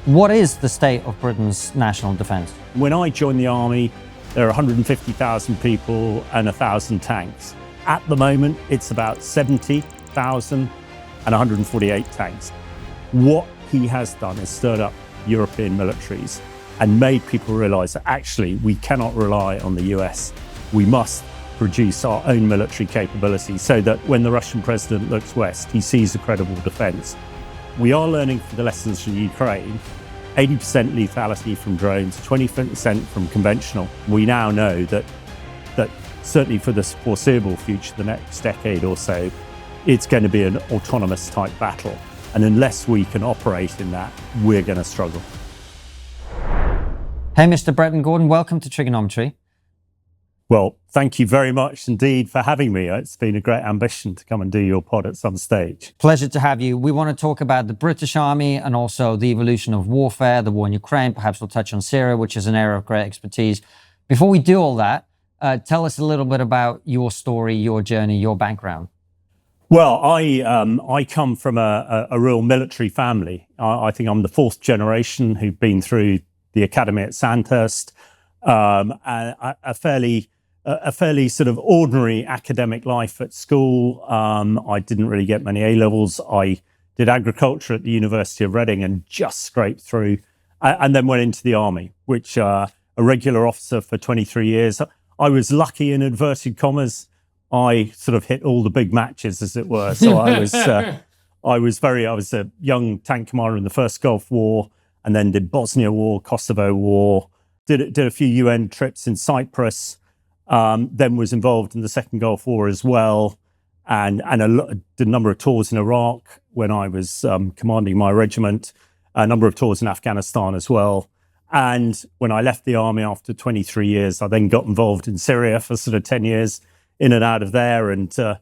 What is the state of Britain's national defence? When I joined the army, there are 150,000 people and 1,000 tanks. At the moment, it's about 70,000 and 148 tanks. What he has done is stirred up European militaries and made people realise that actually we cannot rely on the US. We must produce our own military capability so that when the Russian president looks west, he sees a credible defence. We are learning from the lessons from Ukraine, 80% lethality from drones, 20% from conventional. We now know that certainly for the foreseeable future, the next decade or so, it's going to be an autonomous type battle. And unless we can operate in that, we're going to struggle. Hamish de Bretton-Gordon, welcome to TRIGGERnometry. Well, thank you very much indeed for having me. It's been a great ambition to come and do your pod at some stage. Pleasure to have you. We want to talk about the British Army and also the evolution of warfare, the war in Ukraine. Perhaps we'll touch on Syria, which is an area of great expertise. Before we do all that, tell us a little bit about your story, your journey, your background. Well, I come from a real military family. I think I'm the fourth generation who've been through the academy at Sandhurst, a fairly sort of ordinary academic life at school. I didn't really get many A-levels. I did agriculture at the University of Reading and just scraped through, and then went into the army, which a regular officer for 23 years. I was lucky, in inverted commas. I sort of hit all the big matches, as it were. So I was a young tank commander in the first Gulf War, and then did Bosnia War, Kosovo War, did a few UN trips in Cyprus, then was involved in the second Gulf War as well, and did a number of tours in Iraq when I was commanding my regiment, a number of tours in Afghanistan as well. And when I left the army after 23 years, I then got involved in Syria for sort of 10 years, in and out of there, and to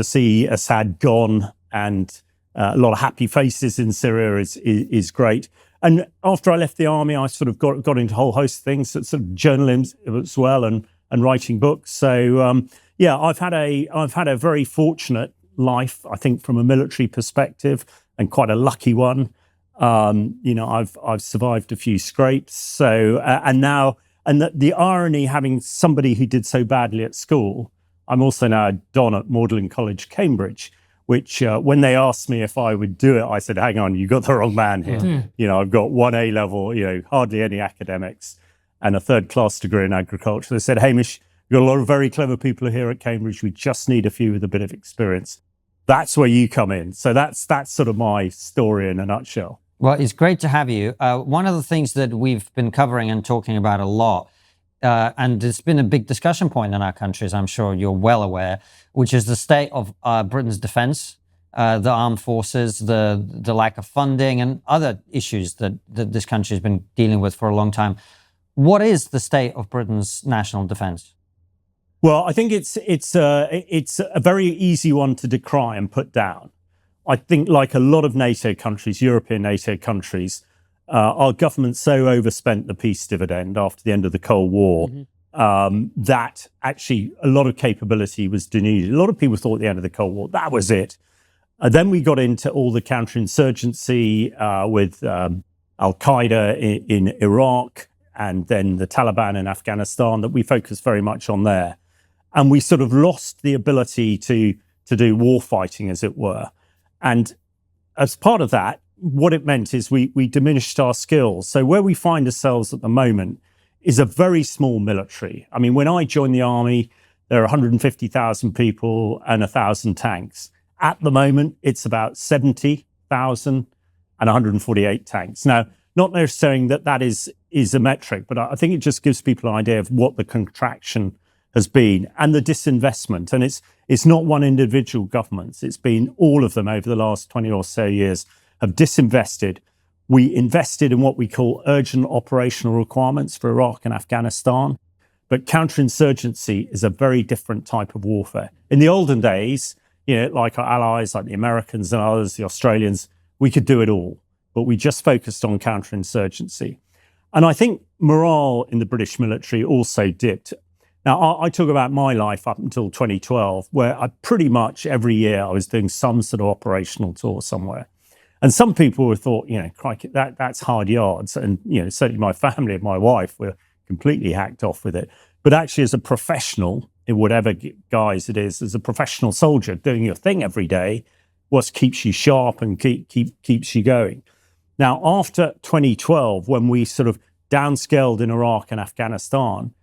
see Assad gone and a lot of happy faces in Syria is great. And after I left the army, I sort of got into a whole host of things, sort of journalism as well, and writing books. So I've had a very fortunate life, I think, from a military perspective, and quite a lucky one. I've survived a few scrapes. So and the irony, having somebody who did so badly at school, I'm also now a Don at Magdalen College, Cambridge, which when they asked me if I would do it, I said, hang on, you got the wrong man here. I've got one A-level, hardly any academics, and a third-class degree in agriculture. They said, Hamish, you've got a lot of very clever people here at Cambridge. We just need a few with a bit of experience. That's where you come in. So that's sort of my story in a nutshell. Well, it's great to have you. One of the things that we've been covering and talking about a lot, and it's been a big discussion point in our country, as I'm sure you're well aware, which is the state of Britain's defence, the armed forces, the lack of funding, and other issues that this country has been dealing with for a long time. What is the state of Britain's national defence? Well, I think it's a very easy one to decry and put down. I think, like a lot of NATO countries, European NATO countries, our government so overspent the peace dividend after the end of the Cold War that actually a lot of capability was denuded. A lot of people thought at the end of the Cold War, that was it. Then we got into all the counterinsurgency with Al-Qaeda in Iraq, and then the Taliban in Afghanistan, that we focused very much on there. And we sort of lost the ability to do war fighting, as it were. And as part of that, what it meant is we diminished our skills. So where we find ourselves at the moment is a very small military. I mean, when I joined the army, there are 150,000 people and 1,000 tanks. At the moment, it's about 70,000 and 148 tanks. Now, not necessarily that is a metric, but I think it just gives people an idea of what the contraction has been and the disinvestment. And it's not one individual government. It's been all of them over the last 20 or so years have disinvested. We invested in what we call urgent operational requirements for Iraq and Afghanistan. But counterinsurgency is a very different type of warfare. In the olden days, like our allies, like the Americans and others, the Australians, we could do it all. But we just focused on counterinsurgency. And I think morale in the British military also dipped. Now, I talk about my life up until 2012, where I pretty much every year I was doing some sort of operational tour somewhere. And some people would have thought, crikey, that's hard yards. And, certainly my family and my wife were completely hacked off with it. But actually, as a professional, in whatever guise it is, as a professional soldier doing your thing every day, what keeps you sharp and keeps you going. Now, after 2012, when we sort of downscaled in Iraq and Afghanistan,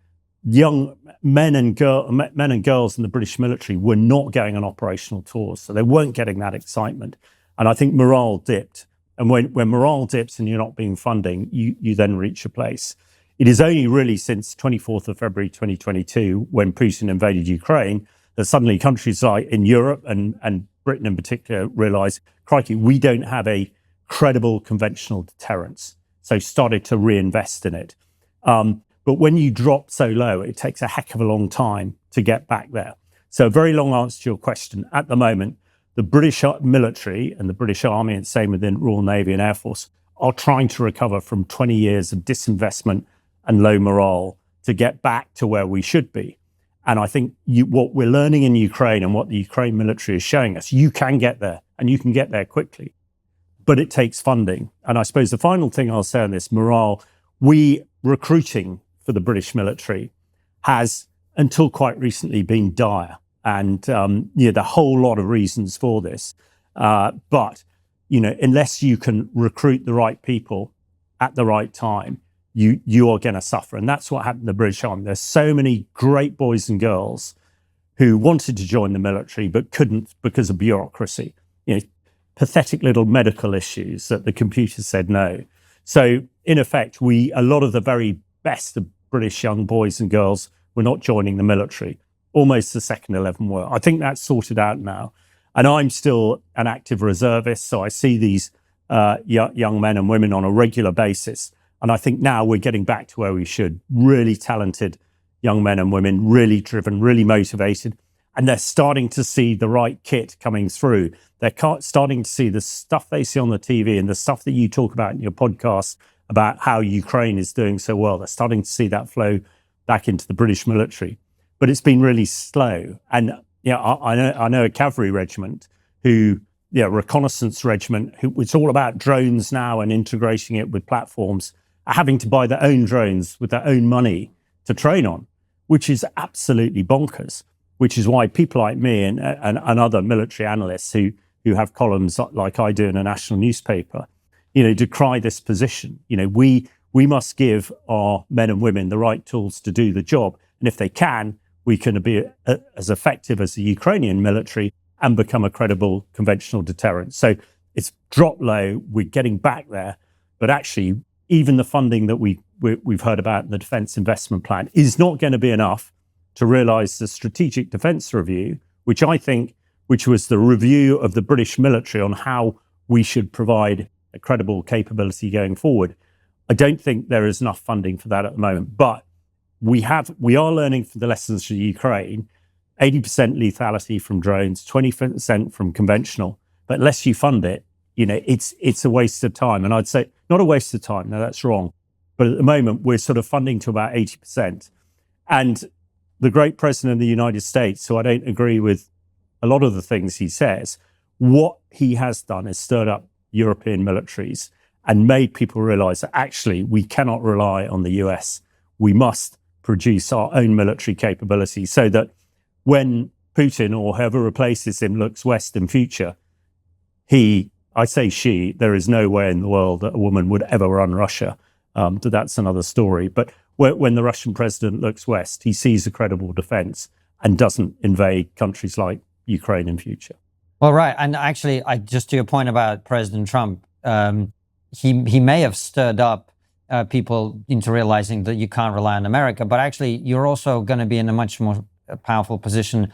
young men and girls in the British military were not going on operational tours, so they weren't getting that excitement. And I think morale dipped. And when morale dips and you're not being funding, you then reach a place. It is only really since 24th of February 2022, when Putin invaded Ukraine, that suddenly countries like in Europe and Britain in particular realised, crikey, we don't have a credible conventional deterrence. So started to reinvest in it. But when you drop so low, it takes a heck of a long time to get back there. So a very long answer to your question. At the moment, the British military and the British Army, and same within Royal Navy and Air Force, are trying to recover from 20 years of disinvestment and low morale to get back to where we should be. And I think what we're learning in Ukraine and what the Ukraine military is showing us, you can get there and you can get there quickly, but it takes funding. And I suppose the final thing I'll say on this morale, recruiting for the British military has until quite recently been dire. And there are a whole lot of reasons for this. But unless you can recruit the right people at the right time, you are going to suffer. And that's what happened in the British Army. There's so many great boys and girls who wanted to join the military but couldn't because of bureaucracy. Pathetic little medical issues that the computer said no. So in effect, a lot of the very best of British young boys and girls were not joining the military. Almost the second 11 were. I think that's sorted out now. And I'm still an active reservist, so I see these young men and women on a regular basis. And I think now we're getting back to where we should. Really talented young men and women, really driven, really motivated. And they're starting to see the right kit coming through. They're starting to see the stuff they see on the TV and the stuff that you talk about in your podcast about how Ukraine is doing so well. They're starting to see that flow back into the British military. But it's been really slow. And I know a cavalry regiment reconnaissance regiment, it's all about drones now and integrating it with platforms, are having to buy their own drones with their own money to train on, which is absolutely bonkers, which is why people like me and other military analysts who have columns like I do in a national newspaper, decry this position. We must give our men and women the right tools to do the job. And if they can, we can be as effective as the Ukrainian military and become a credible conventional deterrent. So it's dropped low. We're getting back there. But actually, even the funding that we've heard about in the Defence Investment Plan is not going to be enough to realise the Strategic Defence Review, which was the review of the British military on how we should provide a credible capability going forward. I don't think there is enough funding for that at the moment. But we are learning from the lessons from Ukraine, 80% lethality from drones, 20% from conventional. But unless you fund it, it's a waste of time. And I'd say not a waste of time. No, that's wrong. But at the moment, we're sort of funding to about 80%. And the great president of the United States, who I don't agree with a lot of the things he says, what he has done is stirred up European militaries and made people realize that actually we cannot rely on the US. We must produce our own military capability so that when Putin or whoever replaces him looks west in future, there is no way in the world that a woman would ever run Russia. That's another story. But when the Russian president looks west, he sees a credible defense and doesn't invade countries like Ukraine in future. Well, right. And actually, just to your point about President Trump, he may have stirred up people into realizing that you can't rely on America, but actually you're also going to be in a much more powerful position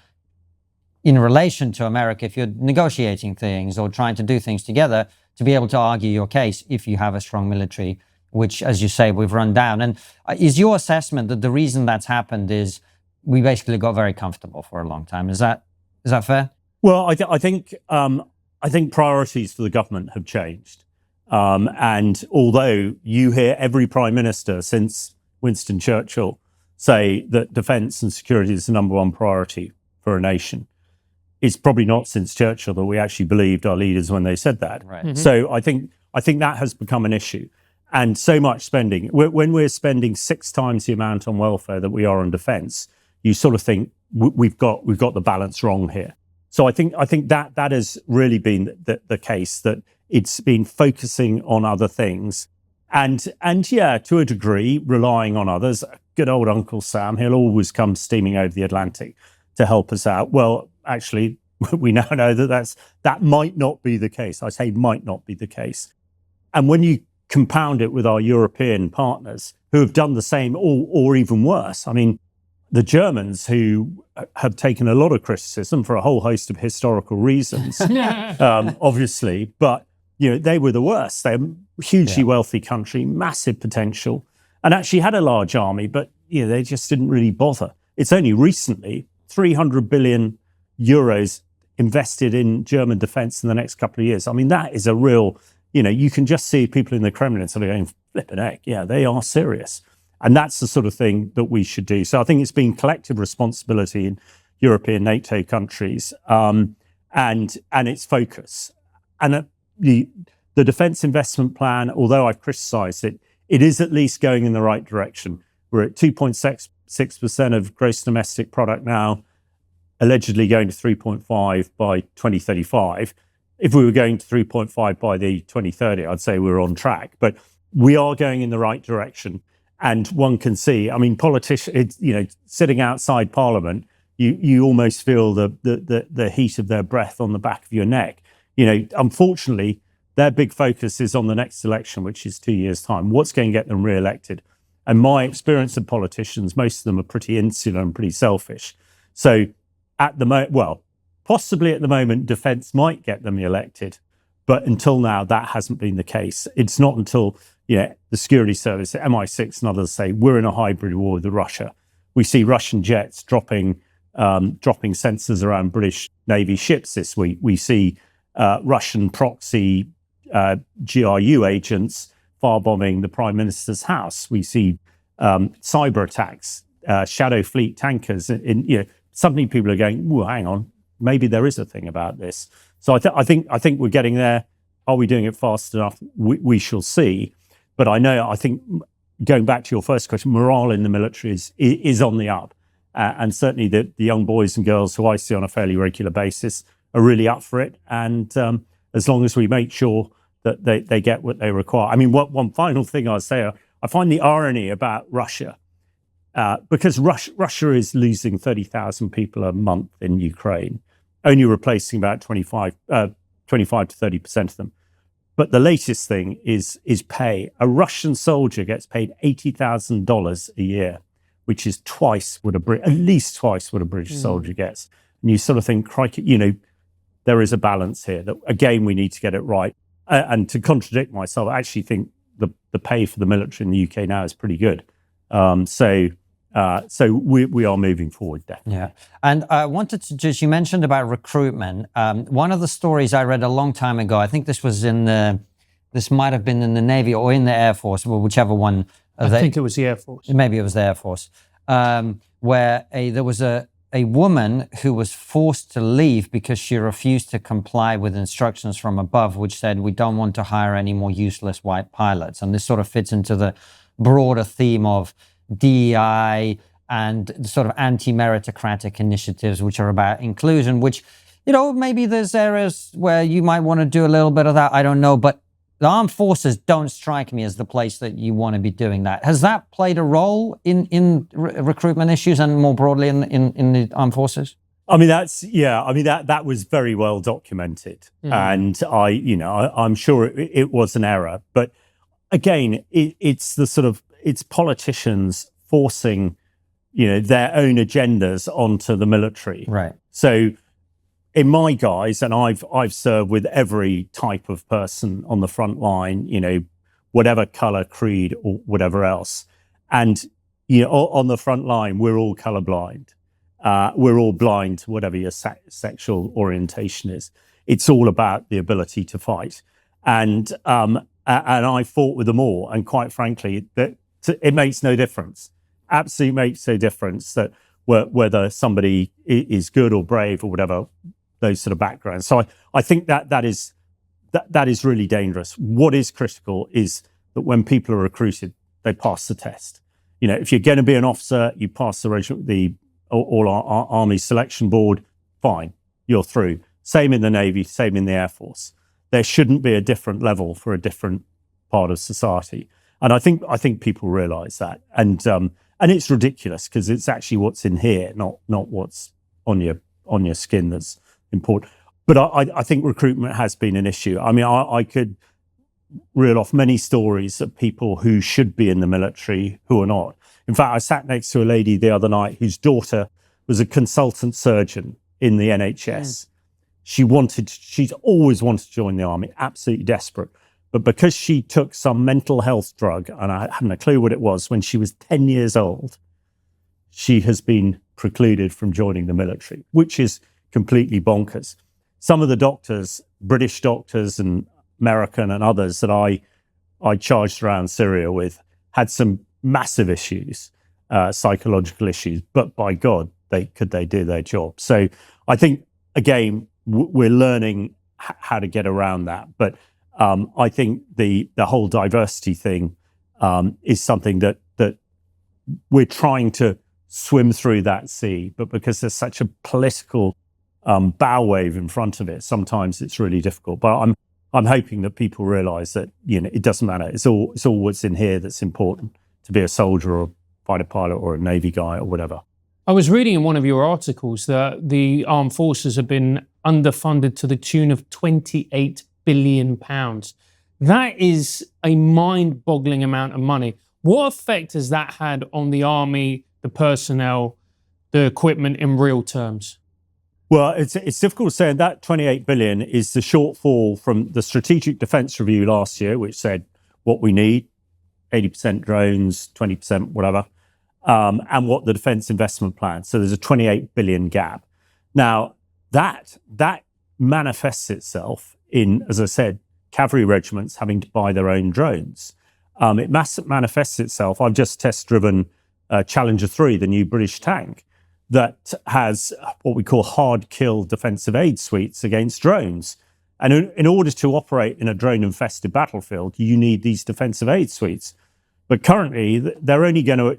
in relation to America if you're negotiating things or trying to do things together to be able to argue your case if you have a strong military, which, as you say, we've run down. And is your assessment that the reason that's happened is we basically got very comfortable for a long time? Is that fair? Well, I think priorities for the government have changed. And although you hear every prime minister since Winston Churchill say that defence and security is the number one priority for a nation, it's probably not since Churchill that we actually believed our leaders when they said that. Right. So I think that has become an issue. And so much spending, when we're spending 6 times the amount on welfare that we are on defence, you sort of think we've got the balance wrong here. So I think that has really been the case, that it's been focusing on other things, and yeah, to a degree, relying on others. Good old Uncle Sam, he'll always come steaming over the Atlantic to help us out. Well, actually, we now know that might not be the case. I say might not be the case. And when you compound it with our European partners who have done the same or even worse, I mean, the Germans, who have taken a lot of criticism for a whole host of historical reasons, obviously, but they were the worst. They're a hugely wealthy country, massive potential, and actually had a large army, but they just didn't really bother. It's only recently 300 billion euros invested in German defense in the next couple of years. I mean, that is a real, you can just see people in the Kremlin sort of going, flipping heck, yeah, they are serious. And that's the sort of thing that we should do. So I think it's been collective responsibility in European NATO countries, and its focus. And the defence investment plan, although I've criticised it, it is at least going in the right direction. We're at 2.66% of gross domestic product now, allegedly going to 3.5 by 2035. If we were going to 3.5 by the 2030, I'd say we're on track. But we are going in the right direction. And one can see, I mean, politicians, sitting outside Parliament, you almost feel the heat of their breath on the back of your neck. Unfortunately, their big focus is on the next election, which is 2 years' time. What's going to get them re-elected? And my experience of politicians, most of them are pretty insular and pretty selfish. So at the moment, possibly at the moment, defence might get them elected. But until now, that hasn't been the case. It's not until the security service, MI6 and others say, we're in a hybrid war with Russia. We see Russian jets dropping sensors around British Navy ships this week. We see Russian proxy GRU agents firebombing the Prime Minister's house. We see cyber attacks, shadow fleet tankers. Suddenly people are going, "Whoa, hang on, maybe there is a thing about this." So I think we're getting there. Are we doing it fast enough? We shall see. But I think going back to your first question, morale in the military is on the up. And certainly the young boys and girls who I see on a fairly regular basis are really up for it. And as long as we make sure that they get what they require. I mean, one final thing I'll say, I find the irony about Russia, because Russia is losing 30,000 people a month in Ukraine, only replacing about 25 to 30% of them. But the latest thing is pay. A Russian soldier gets paid $80,000 a year, which is at least twice what a British soldier gets. And you sort of think, crikey, there is a balance here that, again, we need to get it right. And to contradict myself, I actually think the pay for the military in the UK now is pretty good. So we are moving forward, definitely. Yeah. And I wanted to you mentioned about recruitment. One of the stories I read a long time ago, I think this might have been in the Navy or in the Air Force, or whichever one. I think it was the Air Force. Maybe it was the Air Force, where there was a woman who was forced to leave because she refused to comply with instructions from above, which said, we don't want to hire any more useless white pilots. And this sort of fits into the broader theme of DEI and the sort of anti-meritocratic initiatives, which are about inclusion, which, maybe there's areas where you might want to do a little bit of that. I don't know. But the armed forces don't strike me as the place that you want to be doing that. Has that played a role in recruitment issues and more broadly in the armed forces? I mean, that was very well documented. And I'm sure it was an error. But again, it's politicians forcing, their own agendas onto the military. Right. So in my guise, and I've served with every type of person on the front line, whatever color, creed, or whatever else. And, on the front line, we're all colorblind. We're all blind to whatever your sexual orientation is. It's all about the ability to fight. And I fought with them all. And quite frankly, it makes no difference. Absolutely makes no difference that whether somebody is good or brave or whatever. those sort of backgrounds. So I think that is really dangerous. What is critical is that when people are recruited, they pass the test. If you're going to be an officer, you pass the all our Army selection board, fine, you're through. Same in the Navy, same in the Air Force. There shouldn't be a different level for a different part of society. And I think people realise that. And it's ridiculous because it's actually what's in here, not what's on your skin that's important. But I think recruitment has been an issue. I mean, I could reel off many stories of people who should be in the military who are not. In fact, I sat next to a lady the other night whose daughter was a consultant surgeon in the NHS. She's always wanted to join the army, absolutely desperate. But because she took some mental health drug, and I hadn't a clue what it was, when she was 10 years old, she has been precluded from joining the military, which is completely bonkers. Some of the doctors, British doctors and American and others that I charged around Syria with, had some massive issues, psychological issues, but by God, they do their job. So I think, again, we're learning how to get around that. But I think the whole diversity thing is something that we're trying to swim through that sea, but because there's such a political bow wave in front of it, sometimes it's really difficult. But I'm hoping that people realise that it doesn't matter. It's all what's in here that's important, to be a soldier or a fighter pilot or a Navy guy or whatever. I was reading in one of your articles that the armed forces have been underfunded to the tune of £28 billion. That is a mind-boggling amount of money. What effect has that had on the army, the personnel, the equipment in real terms? Well, it's difficult to say. And that 28 billion is the shortfall from the Strategic Defence Review last year, which said what we need, 80% drones, 20% whatever, and what the Defence Investment Plan. So there's a 28 billion gap. Now, that manifests itself in, as I said, cavalry regiments having to buy their own drones. It manifests itself. I've just test-driven Challenger 3, the new British tank, that has what we call hard-kill defensive aid suites against drones. And in order to operate in a drone-infested battlefield, you need these defensive aid suites. But currently, they're only going to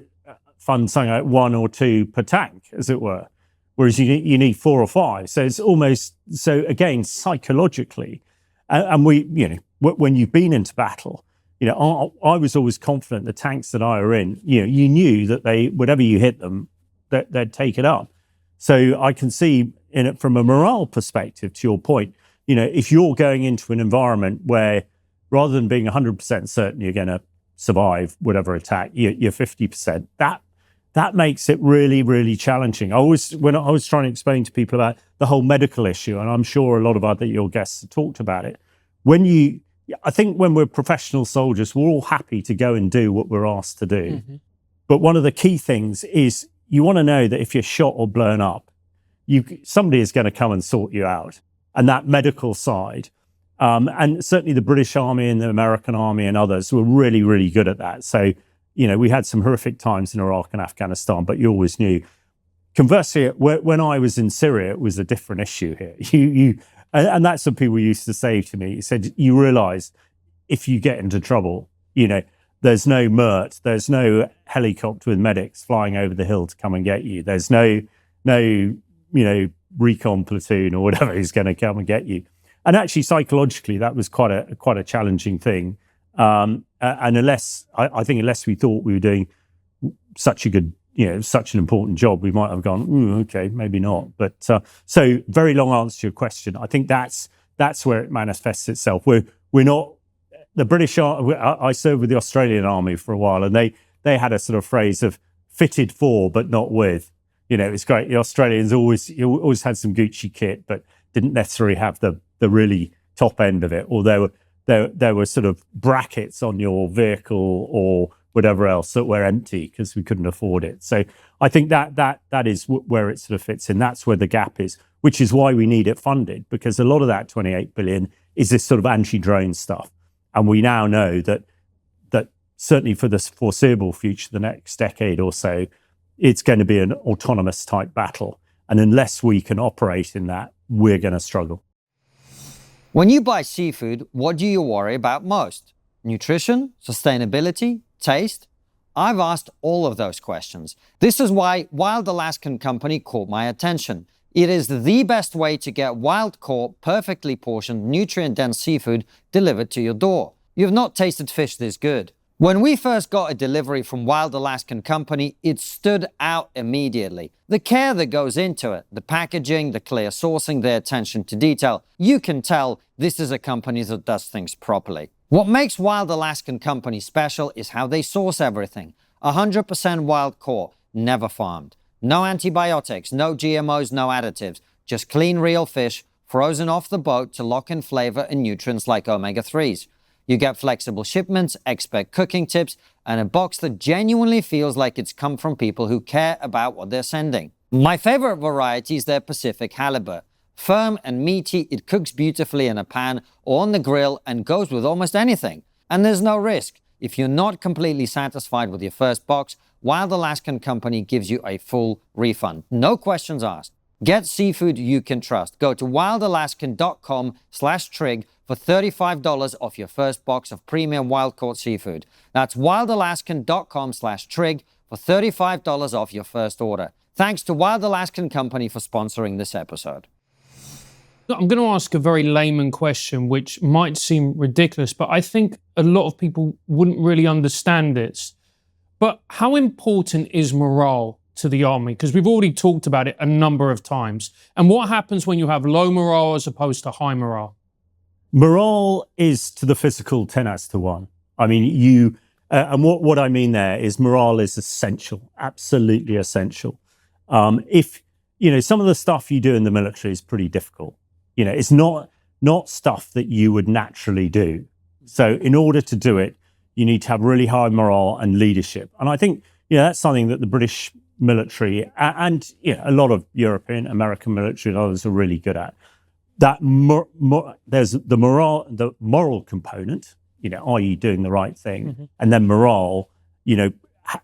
fund something like 1 or 2 per tank, as it were, whereas you need 4 or 5. So it's almost, so again, psychologically, and when you've been into battle, I was always confident the tanks that I were in, you knew that whatever you hit them, they'd take it up. So I can see in it from a morale perspective, to your point, if you're going into an environment where rather than being 100% certain you're going to survive whatever attack, you're 50%, that makes it really, really challenging. When I was trying to explain to people about the whole medical issue, and I'm sure a lot of your guests have talked about it, I think when we're professional soldiers, we're all happy to go and do what we're asked to do. Mm-hmm. But one of the key things is you want to know that if you're shot or blown up, somebody is going to come and sort you out. And that medical side, and certainly the British Army and the American Army and others were really, really good at that. So, we had some horrific times in Iraq and Afghanistan, but you always knew. Conversely, when I was in Syria, it was a different issue here. And that's what people used to say to me. He said, you realise if you get into trouble, there's no MIRT, there's no helicopter with medics flying over the hill to come and get you. There's no recon platoon or whatever is going to come and get you. And actually, psychologically, that was quite a challenging thing. And unless we thought we were doing such a good, such an important job, we might have gone, okay, maybe not. But so very long answer to your question. I think that's where it manifests itself. We're not the British. I served with the Australian Army for a while, and they had a sort of phrase of fitted for but not with. It's great. The Australians always had some Gucci kit, but didn't necessarily have the really top end of it. Although there were sort of brackets on your vehicle or whatever else that were empty because we couldn't afford it. So I think that is where it sort of fits in. That's where the gap is, which is why we need it funded, because a lot of that 28 billion is this sort of anti-drone stuff. And we now know that certainly for the foreseeable future, the next decade or so, it's going to be an autonomous type battle. And unless we can operate in that, we're going to struggle. When you buy seafood, what do you worry about most? Nutrition, sustainability, taste? I've asked all of those questions. This is why Wild Alaskan Company caught my attention. It is the best way to get wild-caught, perfectly portioned, nutrient-dense seafood delivered to your door. You've not tasted fish this good. When we first got a delivery from Wild Alaskan Company, it stood out immediately. The care that goes into it, the packaging, the clear sourcing, the attention to detail, you can tell this is a company that does things properly. What makes Wild Alaskan Company special is how they source everything. 100% wild caught, never farmed. No antibiotics, no GMOs, no additives. Just clean, real fish, frozen off the boat to lock in flavor and nutrients like omega-3s. You get flexible shipments, expert cooking tips, and a box that genuinely feels like it's come from people who care about what they're sending. My favorite variety is their Pacific halibut. Firm and meaty, it cooks beautifully in a pan or on the grill and goes with almost anything. And there's no risk. If you're not completely satisfied with your first box, Wild Alaskan Company gives you a full refund. No questions asked. Get seafood you can trust. Go to wildalaskan.com/trig for $35 off your first box of premium wild-caught seafood. That's wildalaskan.com/trig for $35 off your first order. Thanks to Wild Alaskan Company for sponsoring this episode. I'm going to ask a very layman question, which might seem ridiculous, but I think a lot of people wouldn't really understand this. But how important is morale to the army? Because we've already talked about it a number of times. And what happens when you have low morale as opposed to high morale? Morale is to the physical 10 as to 1. I mean, and what I mean there is morale is essential, absolutely essential. If, some of the stuff you do in the military is pretty difficult. It's not stuff that you would naturally do. So in order to do it, you need to have really high morale and leadership. And I think, that's something that the British military and a lot of European, American military and others are really good at. That there's the moral component, i.e. doing the right thing, and then morale,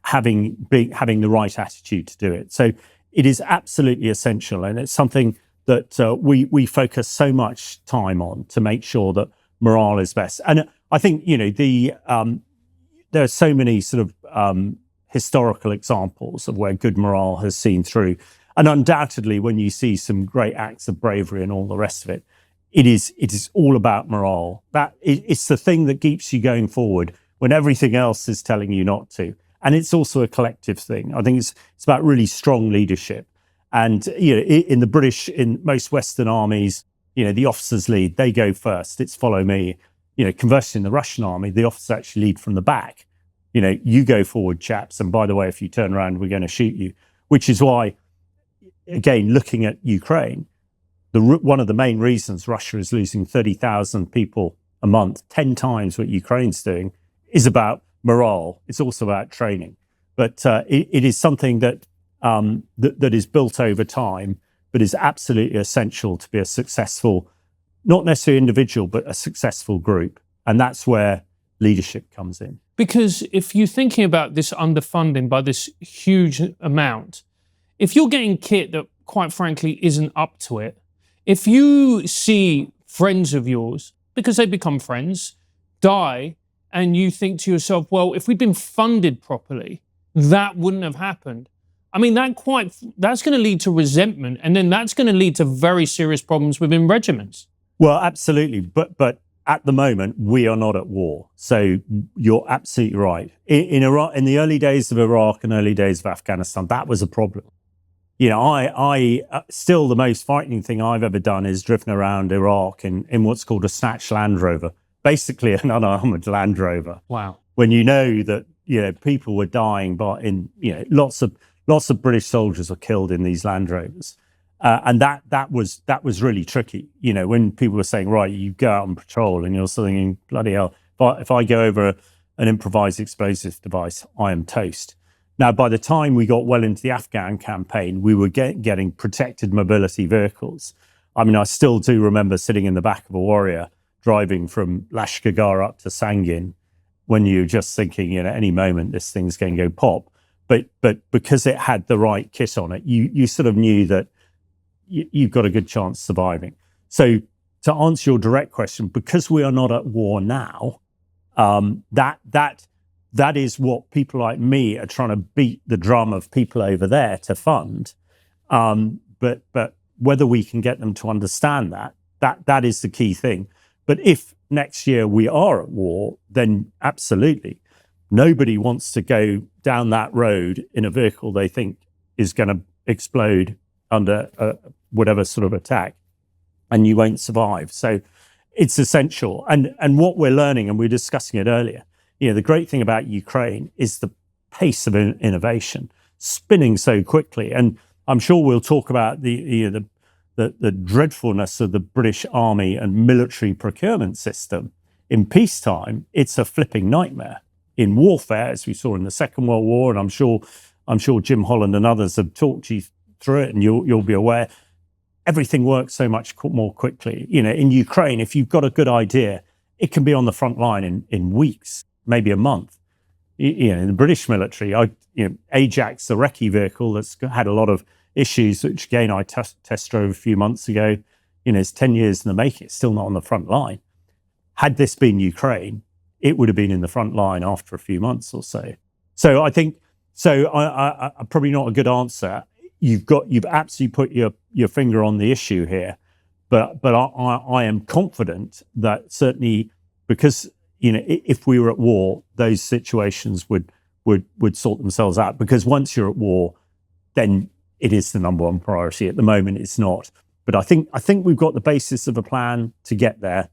having the right attitude to do it. So it is absolutely essential, and it's something that we focus so much time on to make sure that morale is best. And I think there are so many sort of historical examples of where good morale has seen through. And undoubtedly, when you see some great acts of bravery and all the rest of it, it is all about morale. It's the thing that keeps you going forward when everything else is telling you not to. And it's also a collective thing. I think it's about really strong leadership. And in the British, in most Western armies, the officers lead. They go first. It's follow me. Conversely, in the Russian army, the officers actually lead from the back. You go forward, chaps. And by the way, if you turn around, we're going to shoot you. Which is why, again, looking at Ukraine, one of the main reasons Russia is losing 30,000 people a month, 10 times what Ukraine's doing, is about morale. It's also about training. But it is something that is built over time, but is absolutely essential to be a successful, not necessarily individual, but a successful group. And that's where leadership comes in. Because if you're thinking about this underfunding by this huge amount, if you're getting kit that, quite frankly, isn't up to it, if you see friends of yours, because they become friends, die, and you think to yourself, well, if we'd been funded properly, that wouldn't have happened. I mean, that's going to lead to resentment, and then that's going to lead to very serious problems within regiments. Well, absolutely. But at the moment, we are not at war. So you're absolutely right. In Iraq, in the early days of Iraq and early days of Afghanistan, that was a problem. I still, the most frightening thing I've ever done is driven around Iraq in what's called a snatch Land Rover, basically an unarmored Land Rover. Wow. When you know that, people were dying, but lots of British soldiers were killed in these Land Rovers. And that was really tricky. When people were saying, right, you go out on patrol and you're thinking, bloody hell, if I go over an improvised explosive device, I am toast. Now, by the time we got well into the Afghan campaign, we were getting protected mobility vehicles. I mean, I still do remember sitting in the back of a Warrior driving from Lashkargah up to Sangin when you're just thinking, any moment this thing's going to go pop. But because it had the right kit on it, you sort of knew that you've got a good chance of surviving. So to answer your direct question, because we are not at war now, that is what people like me are trying to beat the drum of people over there to fund. But whether we can get them to understand that is the key thing. But if next year we are at war, then absolutely. Nobody wants to go down that road in a vehicle they think is going to explode under whatever sort of attack, and you won't survive. So it's essential. And what we're learning, and we were discussing it earlier, the great thing about Ukraine is the pace of innovation, spinning so quickly. And I'm sure we'll talk about the dreadfulness of the British Army and military procurement system. In peacetime, it's a flipping nightmare. In warfare, as we saw in the Second World War, and I'm sure Jim Holland and others have talked you through it, and you'll be aware, everything works so much more quickly. In Ukraine, if you've got a good idea, it can be on the front line in weeks, maybe a month. In the British military, Ajax, the recce vehicle that's had a lot of issues, which again I test drove a few months ago, it's 10 years in the making, it's still not on the front line. Had this been Ukraine, it would have been in the front line after a few months or so. So I think, I probably not a good answer. You've absolutely put your finger on the issue here, but I am confident that certainly, because if we were at war, those situations would sort themselves out. Because once you're at war, then it is the number one priority. At the moment, it's not. But I think we've got the basis of a plan to get there.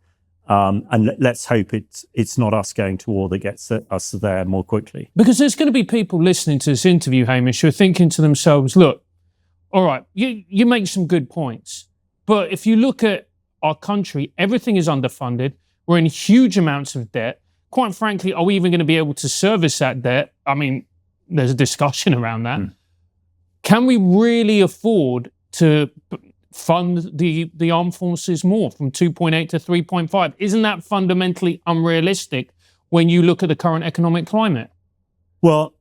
And let's hope it's not us going to war that gets us there more quickly. Because there's going to be people listening to this interview, Hamish, who are thinking to themselves, look, all right, you make some good points. But if you look at our country, everything is underfunded. We're in huge amounts of debt. Quite frankly, are we even going to be able to service that debt? I mean, there's a discussion around that. Can we really afford to fund the armed forces more from 2.8 to 3.5? Isn't that fundamentally unrealistic when you look at the current economic climate? Well,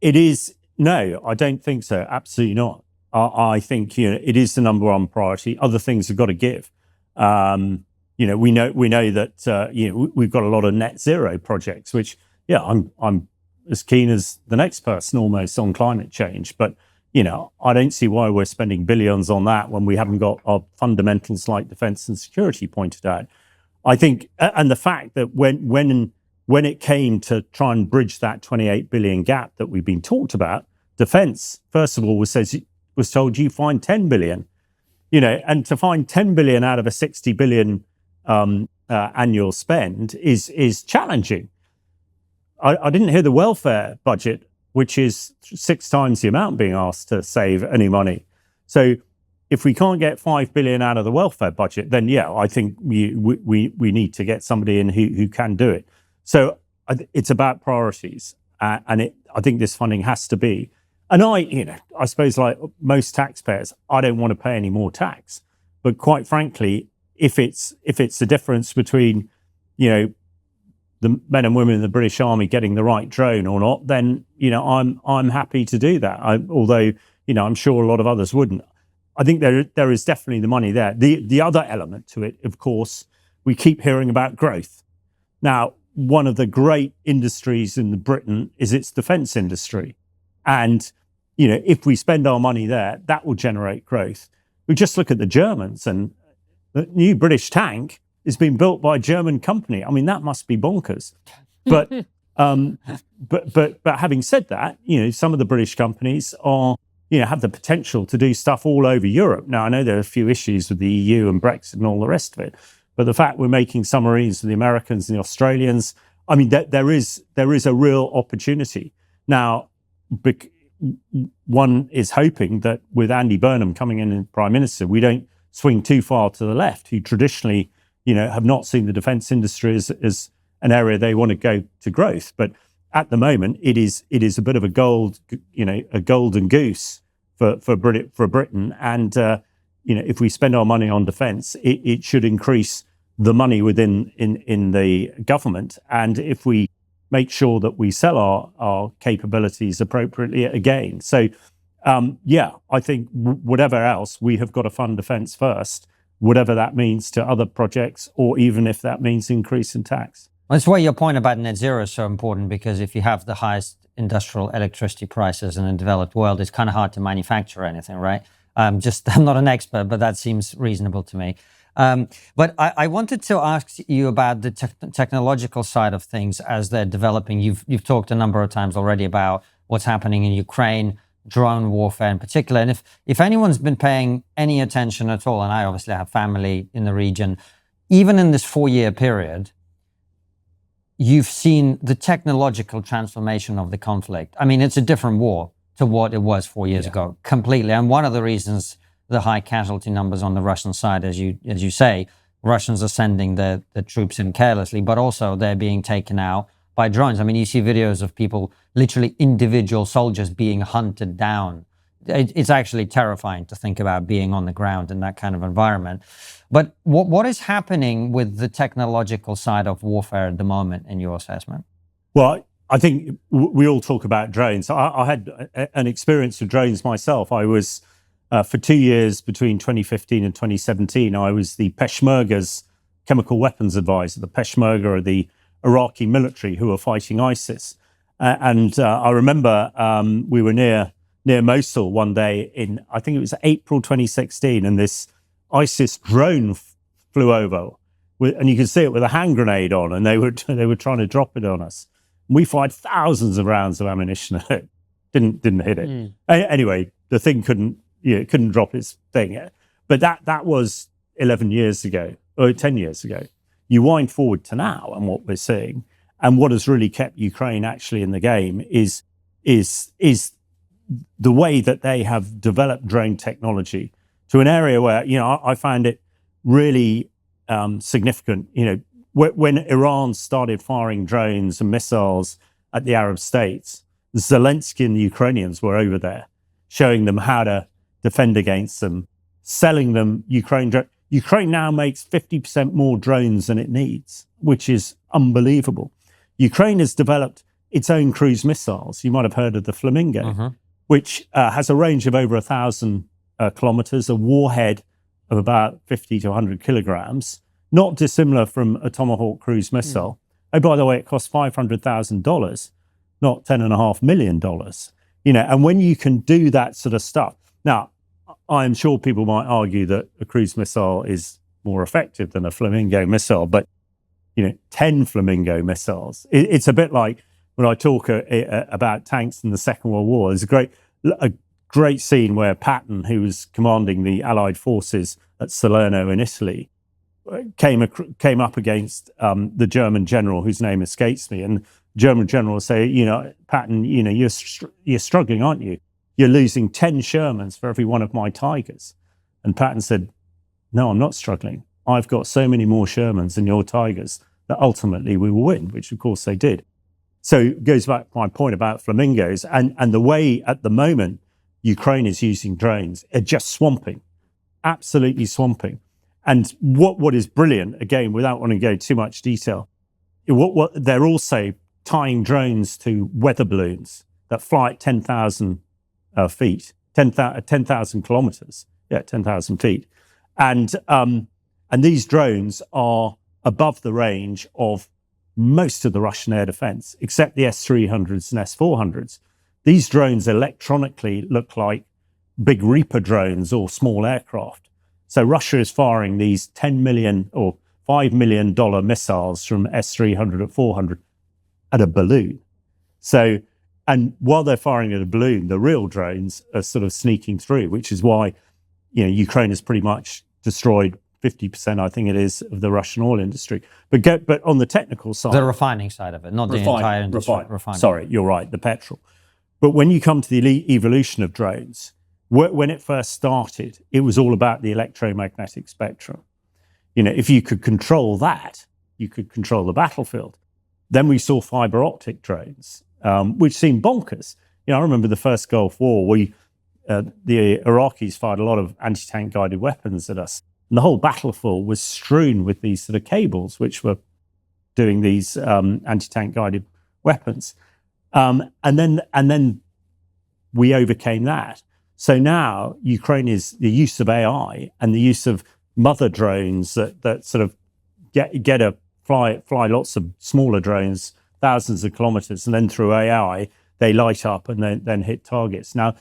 it is. No, I don't think so. Absolutely not. I think it is the number one priority. Other things have got to give. We know that we've got a lot of net zero projects, which I'm as keen as the next person almost on climate change, but I don't see why we're spending billions on that when we haven't got our fundamentals like defence and security pointed out. I think, and the fact that when it came to try and bridge that 28 billion gap that we've been talked about, defence, first of all, was told you find 10 billion, and to find 10 billion out of a 60 billion annual spend is challenging. I didn't hear the welfare budget, which is 6 times the amount being asked to save any money. So if we can't get 5 billion out of the welfare budget, then I think we need to get somebody in who can do it. So it's about priorities, and I think this funding has to be. And I suppose like most taxpayers, I don't want to pay any more tax. But quite frankly, if it's the difference between the men and women in the British Army getting the right drone or not, then I'm happy to do that. Although I'm sure a lot of others wouldn't. I think there is definitely the money there. The other element to it, of course, we keep hearing about growth. Now, one of the great industries in Britain is its defence industry, and if we spend our money there, that will generate growth. We just look at the Germans, and the new British tank is being built by a German company. I mean, that must be bonkers. But but having said that, some of the British companies are have the potential to do stuff all over Europe. Now, I know there are a few issues with the EU and Brexit and all the rest of it, but the fact we're making submarines for the Americans and the Australians, I mean, there is a real opportunity. Now, one is hoping that with Andy Burnham coming in as Prime Minister, we don't swing too far to the left, who traditionally, have not seen the defence industry as an area they want to go to growth. But at the moment, it is a bit of a golden goose for Britain. And if we spend our money on defence, it should increase the money within in the government. And if we make sure that we sell our capabilities appropriately again. So I think whatever else, we have got to fund defence first, whatever that means to other projects, or even if that means increase in tax. That's why your point about net zero is so important, because if you have the highest industrial electricity prices in a developed world, it's kind of hard to manufacture anything, right? I'm not an expert, but that seems reasonable to me. But I wanted to ask you about the technological side of things as they're developing. You've talked a number of times already about what's happening in Ukraine, drone warfare in particular. And if anyone's been paying any attention at all, and I obviously have family in the region, even in this 4-year period, you've seen the technological transformation of the conflict. I mean, it's a different war to what it was 4 years ago, completely. And one of the reasons the high casualty numbers on the Russian side, as you say, Russians are sending the troops in carelessly, but also they're being taken out by drones. I mean, you see videos of people, literally individual soldiers being hunted down. It's actually terrifying to think about being on the ground in that kind of environment. But what is happening with the technological side of warfare at the moment, in your assessment? Well, I think we all talk about drones. I had an experience with drones myself. I was, for 2 years between 2015 and 2017, I was the Peshmerga's chemical weapons advisor. The Peshmerga are the Iraqi military who are fighting ISIS. And I remember we were near Mosul one day in, I think it was April 2016, and this ISIS drone flew over, and you could see it with a hand grenade on, and they were trying to drop it on us. We fired thousands of rounds of ammunition at it. Didn't hit it. Anyway, the thing couldn't drop its thing. But that was 11 years ago, or 10 years ago. You wind forward to now, and what we're seeing, and what has really kept Ukraine actually in the game is the way that they have developed drone technology to an area where, I found it really significant. When Iran started firing drones and missiles at the Arab states, Zelensky and the Ukrainians were over there showing them how to defend against them, selling them Ukraine drones. Ukraine now makes 50% more drones than it needs, which is unbelievable. Ukraine has developed its own cruise missiles. You might have heard of the Flamingo, which has a range of over 1,000 kilometers, a warhead of about 50 to 100 kilograms, not dissimilar from a Tomahawk cruise missile. Oh, by the way, it costs $500,000, not $10.5 million. And when you can do that sort of stuff. Now, I'm sure people might argue that a cruise missile is more effective than a Flamingo missile, but 10 Flamingo missiles. It's a bit like when I talk about tanks in the Second World War. There's a great scene where Patton, who was commanding the Allied forces at Salerno in Italy, came up against the German general, whose name escapes me, and the German general will say, Patton, you're struggling, aren't you? You're losing 10 Shermans for every one of my Tigers. And Patton said, no, I'm not struggling. I've got so many more Shermans than your Tigers that ultimately we will win, which of course they did. So it goes back to my point about flamingos, and the way at the moment Ukraine is using drones are just swamping, absolutely swamping. And what is brilliant, again, without wanting to go too much detail, what they're also tying drones to weather balloons that fly at 10,000 feet, 10,000 kilometers, 10,000 feet. And these drones are above the range of most of the Russian air defense, except the S-300s and S-400s. These drones electronically look like big Reaper drones or small aircraft. So Russia is firing these $10 million or $5 million missiles from S-300 at 400 at a balloon. So, and while they're firing at a balloon, the real drones are sort of sneaking through, which is why, Ukraine has pretty much destroyed 50%, I think it is, of the Russian oil industry. But on the technical side, the refining side of it, not the entire industry. Refining. Sorry, you're right, the petrol. But when you come to the evolution of drones, when it first started, it was all about the electromagnetic spectrum. If you could control that, you could control the battlefield. Then we saw fiber optic drones, which seemed bonkers. I remember the first Gulf War, the Iraqis fired a lot of anti-tank guided weapons at us. And the whole battlefield was strewn with these sort of cables, which were doing these anti-tank guided weapons. And then we overcame that. So now Ukraine is the use of AI and the use of mother drones that sort of fly lots of smaller drones, thousands of kilometers, and then through AI, they light up and then hit targets. Now,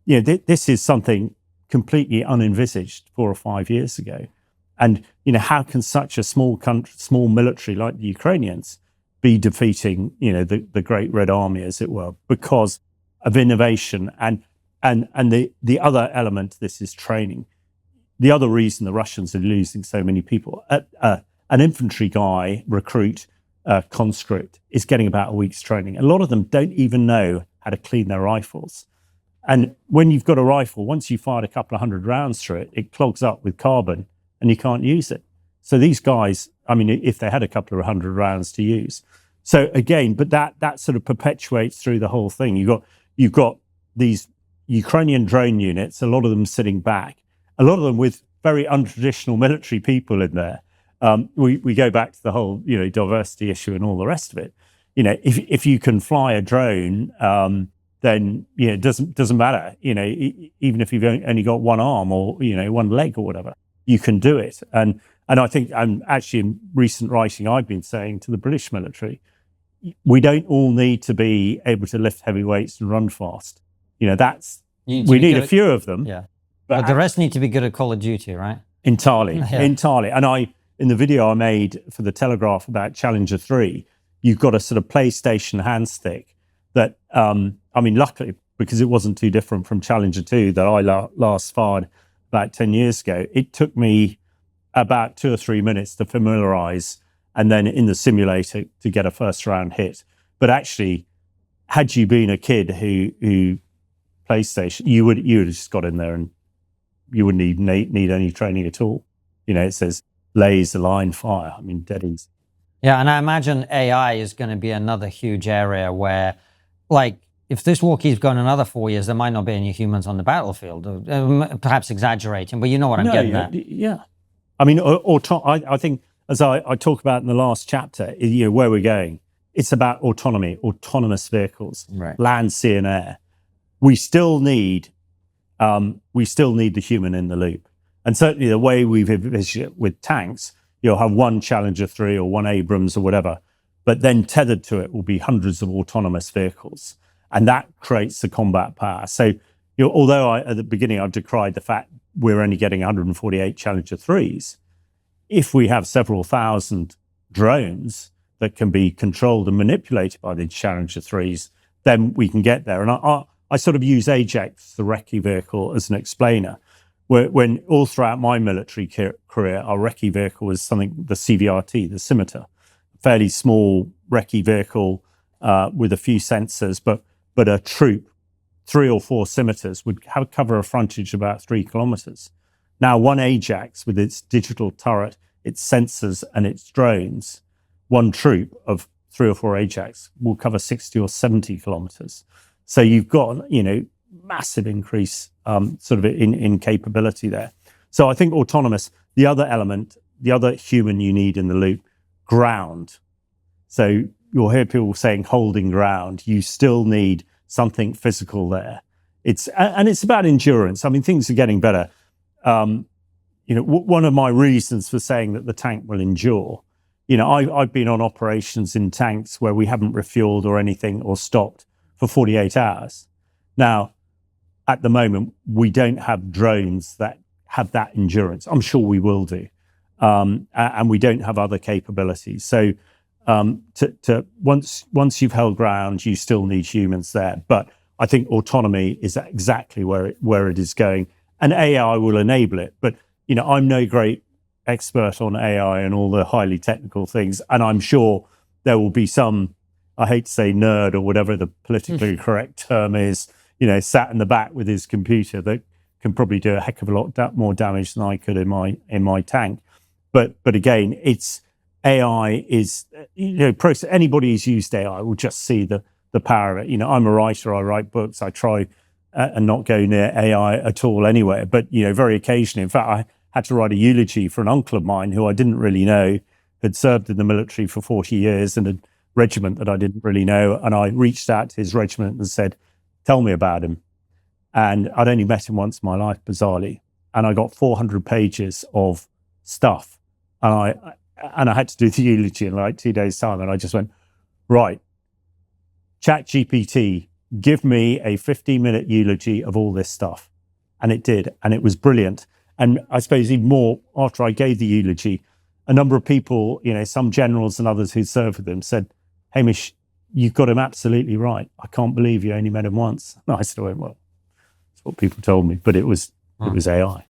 this is something completely unenvisaged 4 or 5 years ago. And, how can such a small country, small military like the Ukrainians be defeating, the Great Red Army, as it were, because of innovation and the other element to this is training. The other reason the Russians are losing so many people, an infantry guy, recruit, conscript, is getting about a week's training. A lot of them don't even know how to clean their rifles. And when you've got a rifle, once you fired a couple of hundred rounds through it, it clogs up with carbon and you can't use it. So these guys, if they had a couple of hundred rounds to use. So again, but that sort of perpetuates through the whole thing. You've got these Ukrainian drone units, a lot of them sitting back, a lot of them with very untraditional military people in there. We go back to the whole, diversity issue and all the rest of it. If you can fly a drone, then it doesn't matter. Even if you've only got one arm or one leg or whatever, you can do it. And I think, actually in recent writing, I've been saying to the British military, we don't all need to be able to lift heavy weights and run fast. We need a few of them. Yeah, but the rest need to be good at Call of Duty, right? Entirely. And in the video I made for the Telegraph about Challenger 3, you've got a sort of PlayStation hand stick that, luckily, because it wasn't too different from Challenger 2 that I last fired about 10 years ago, it took me about 2 or 3 minutes to familiarize and then in the simulator to get a first round hit. But actually, had you been a kid who PlayStation, you would have just got in there and you wouldn't even need any training at all. It says laser line fire. Dead easy. Yeah, and I imagine AI is going to be another huge area where, if this war keeps going another 4 years, there might not be any humans on the battlefield. Perhaps exaggerating, but you know what I'm getting at. Yeah. I think, as I talk about in the last chapter, where we're going, it's about autonomy, autonomous vehicles, right. Land, sea, and air. We still need the human in the loop. And certainly the way we've envisioned it with tanks, you'll have one Challenger 3 or one Abrams or whatever, but then tethered to it will be hundreds of autonomous vehicles. And that creates the combat power. So, although at the beginning I decried the fact we're only getting 148 Challenger 3s, if we have several thousand drones that can be controlled and manipulated by the Challenger 3s, then we can get there. And I sort of use Ajax, the recce vehicle, as an explainer. When all throughout my military career, our recce vehicle was something, the CVRT, the scimitar, fairly small recce vehicle with a few sensors, but a troop, 3 or 4 scimitars would cover a frontage about 3 kilometers. Now, one Ajax with its digital turret, its sensors and its drones, one troop of 3 or 4 Ajax will cover 60 or 70 kilometers. So you've got, massive increase sort of in capability there. So I think autonomous, the other element, the other human you need in the loop, ground. So you'll hear people saying holding ground. You still need something physical there. It's about endurance. Things are getting better. One of my reasons for saying that the tank will endure, I've been on operations in tanks where we haven't refueled or anything or stopped for 48 hours. Now, at the moment, we don't have drones that have that endurance. I'm sure we will do. And we don't have other capabilities. So once you've held ground, you still need humans there. But I think autonomy is exactly where it is going. And AI will enable it. But, I'm no great expert on AI and all the highly technical things. And I'm sure there will be some, I hate to say nerd or whatever the politically correct term is, sat in the back with his computer that can probably do a heck of a lot more damage than I could in my tank. But again, it's AI is, anybody who's used AI will just see the power of it. I'm a writer, I write books, I try and not go near AI at all anyway. But, very occasionally, in fact, I had to write a eulogy for an uncle of mine who I didn't really know, had served in the military for 40 years in a regiment that I didn't really know. And I reached out to his regiment and said, tell me about him. And I'd only met him once in my life, bizarrely. And I got 400 pages of stuff. And I had to do the eulogy in like 2 days' time. And I just went, right, ChatGPT, give me a 15-minute eulogy of all this stuff. And it did. And it was brilliant. And I suppose even more, after I gave the eulogy, a number of people, some generals and others who served with him said, Hamish, you've got him absolutely right. I can't believe you only met him once. And I said, well, that's what people told me, but it was AI.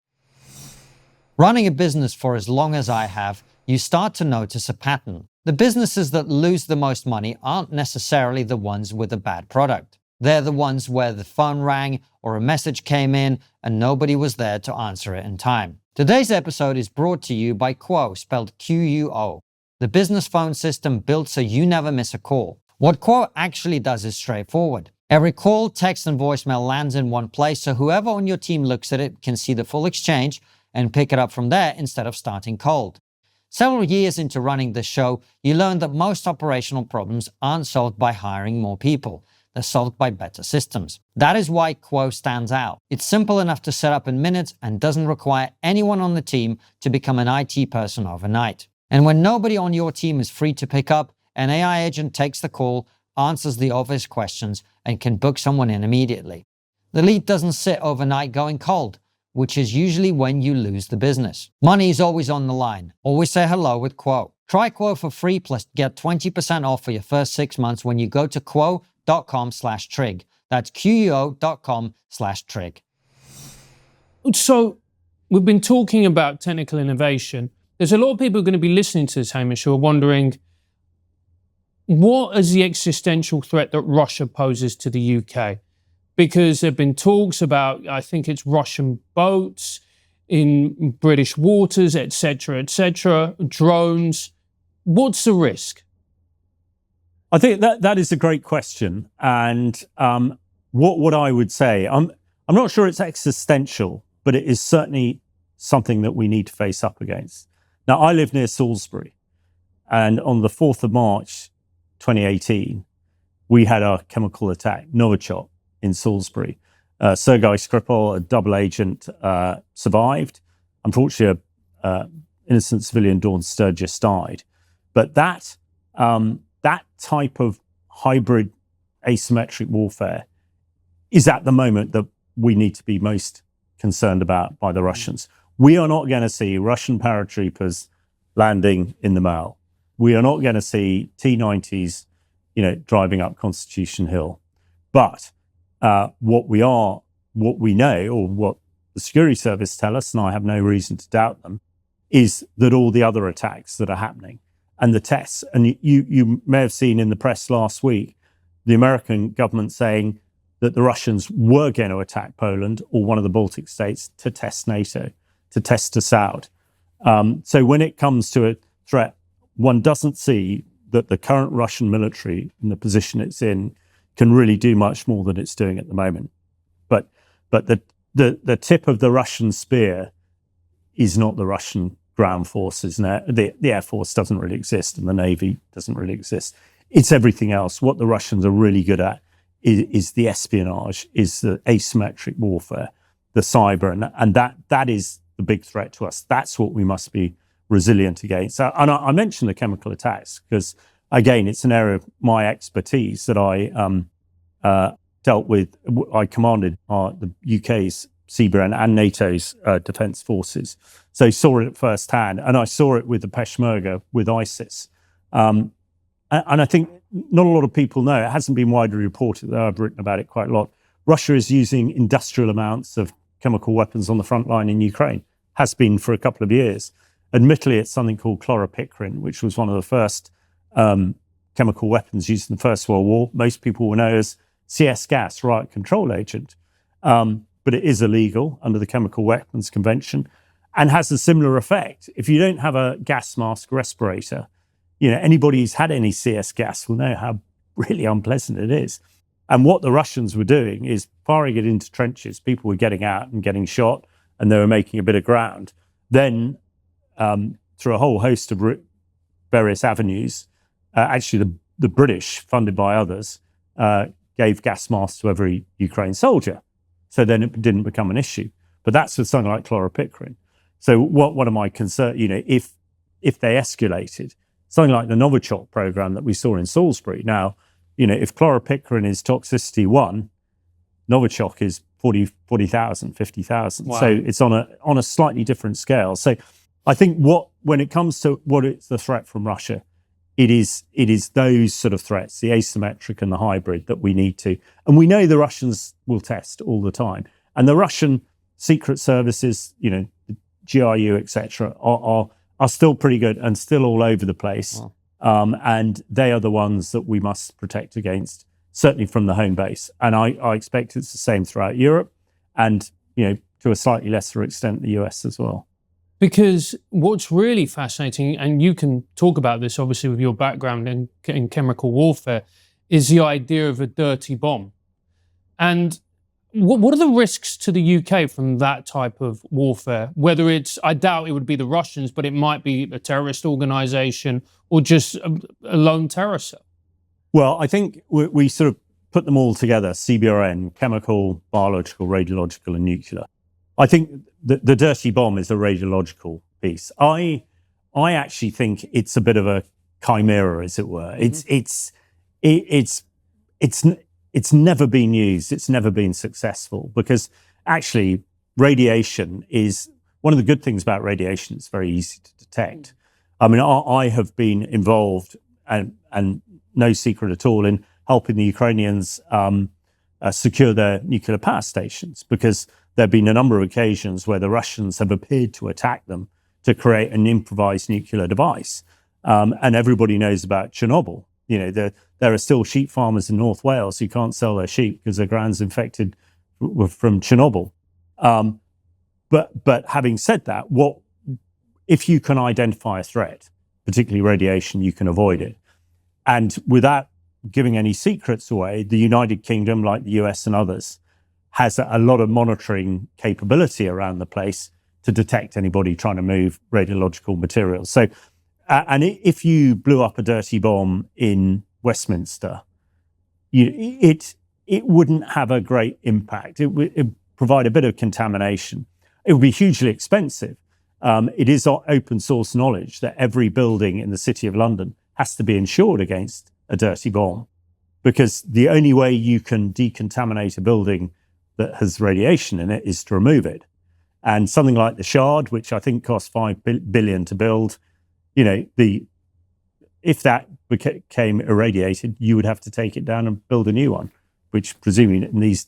Running a business for as long as I have, you start to notice a pattern. The businesses that lose the most money aren't necessarily the ones with a bad product. They're the ones where the phone rang or a message came in and nobody was there to answer it in time. Today's episode is brought to you by Quo, spelled Q-U-O, the business phone system built so you never miss a call. What Quo actually does is straightforward. Every call, text, and voicemail lands in one place, so whoever on your team looks at it can see the full exchange and pick it up from there instead of starting cold. Several years into running this show, you learned that most operational problems aren't solved by hiring more people. They're solved by better systems. That is why Quo stands out. It's simple enough to set up in minutes and doesn't require anyone on the team to become an IT person overnight. And when nobody on your team is free to pick up, an AI agent takes the call, answers the obvious questions, and can book someone in immediately. The lead doesn't sit overnight going cold, which is usually when you lose the business. Money is always on the line. Always say hello with Quo. Try Quo for free plus get 20% off for your first 6 months when you go to quo.com/trig. That's quo.com/trig. So we've been talking about technical innovation. There's a lot of people going to be listening to this, Hamish, who are wondering, what is the existential threat that Russia poses to the UK? Because there have been talks about, I think it's Russian boats in British waters, etc., drones. What's the risk? I think that is a great question. And what I would say, I'm not sure it's existential, but it is certainly something that we need to face up against. Now, I live near Salisbury, and on the 4th of March, 2018, we had a chemical attack, Novichok, in Salisbury. Sergei Skripal, a double agent, survived. Unfortunately, innocent civilian Dawn Sturgis died. But that type of hybrid asymmetric warfare is at the moment that we need to be most concerned about by the Russians. We are not going to see Russian paratroopers landing in the Mall. We are not going to see T-90s, driving up Constitution Hill. But what we know, or what the security service tell us, and I have no reason to doubt them, is that all the other attacks that are happening and the tests, and you may have seen in the press last week, the American government saying that the Russians were going to attack Poland or one of the Baltic states to test NATO, to test Assad. So when it comes to a threat, one doesn't see that the current Russian military in the position it's in can really do much more than it's doing at the moment. But the tip of the Russian spear is not the Russian ground forces. The Air Force doesn't really exist and the Navy doesn't really exist. It's everything else. What the Russians are really good at is the espionage, is the asymmetric warfare, the cyber, and that is the big threat to us. That's what we must be resilient against. And I mentioned the chemical attacks because, again, it's an area of my expertise that I dealt with. I commanded the UK's CBRN and NATO's defence forces. So I saw it firsthand, and I saw it with the Peshmerga, with ISIS. And I think not a lot of people know, it hasn't been widely reported, though I've written about it quite a lot. Russia is using industrial amounts of chemical weapons on the front line in Ukraine, has been for a couple of years. Admittedly, it's something called chloropicrin, which was one of the first chemical weapons used in the First World War. Most people will know as CS gas, riot control agent. But it is illegal under the Chemical Weapons Convention and has a similar effect. If you don't have a gas mask respirator, anybody who's had any CS gas will know how really unpleasant it is. And what the Russians were doing is firing it into trenches. People were getting out and getting shot, and they were making a bit of ground. Then, through a whole host of various avenues, actually the British, funded by others, gave gas masks to every Ukraine soldier. So then it didn't become an issue. But that's with something like chlorpyrifos. So what am I concerned, if they escalated, something like the Novichok program that we saw in Salisbury. Now, if chlorpyrifos is toxicity 1, Novichok is 40,000, 50,000. Wow. So it's on a slightly different scale. So I think when it comes to what is the threat from Russia, it is those sort of threats, the asymmetric and the hybrid, that we need to. And we know the Russians will test all the time. And the Russian secret services, the GRU, etc., are still pretty good and still all over the place. Wow. And they are the ones that we must protect against, certainly from the home base. And I expect it's the same throughout Europe and, to a slightly lesser extent, the US as well. Because what's really fascinating, and you can talk about this obviously with your background in chemical warfare, is the idea of a dirty bomb. And what are the risks to the UK from that type of warfare? Whether I doubt it would be the Russians, but it might be a terrorist organization or just a lone terror cell. Well, I think we sort of put them all together, CBRN, chemical, biological, radiological, and nuclear. I think the dirty bomb is a radiological piece. I actually think it's a bit of a chimera, as it were. Mm-hmm. It's never been used. It's never been successful because actually radiation is one of the good things about radiation. It's very easy to detect. I mean, I have been involved and no secret at all in helping the Ukrainians secure their nuclear power stations, because there have been a number of occasions where the Russians have appeared to attack them to create an improvised nuclear device. And everybody knows about Chernobyl. There are still sheep farmers in North Wales who can't sell their sheep because their ground's infected from Chernobyl. But having said that, if you can identify a threat, particularly radiation, you can avoid it. And without giving any secrets away, the United Kingdom, like the US and others, has a lot of monitoring capability around the place to detect anybody trying to move radiological materials. So, and if you blew up a dirty bomb in Westminster, it wouldn't have a great impact. It would provide a bit of contamination. It would be hugely expensive. It is open source knowledge that every building in the City of London has to be insured against a dirty bomb, because the only way you can decontaminate a building that has radiation in it is to remove it. And something like the Shard, which I think cost $5 billion to build, if that became irradiated, you would have to take it down and build a new one, which presuming in these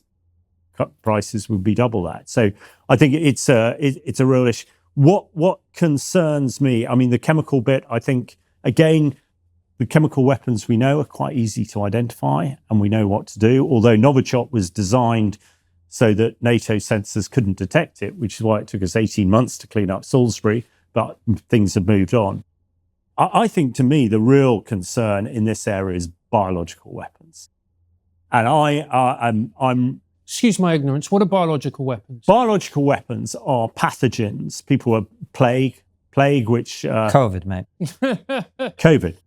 prices would be double that. So I think it's a real issue. What concerns me, I mean, the chemical bit, I think, again, the chemical weapons we know are quite easy to identify and we know what to do, although Novichok was designed so that NATO sensors couldn't detect it, which is why it took us 18 months to clean up Salisbury, but things have moved on. I think, to me, the real concern in this area is biological weapons. And I'm... Excuse my ignorance, what are biological weapons? Biological weapons are pathogens. People are plague, which... COVID, mate. COVID.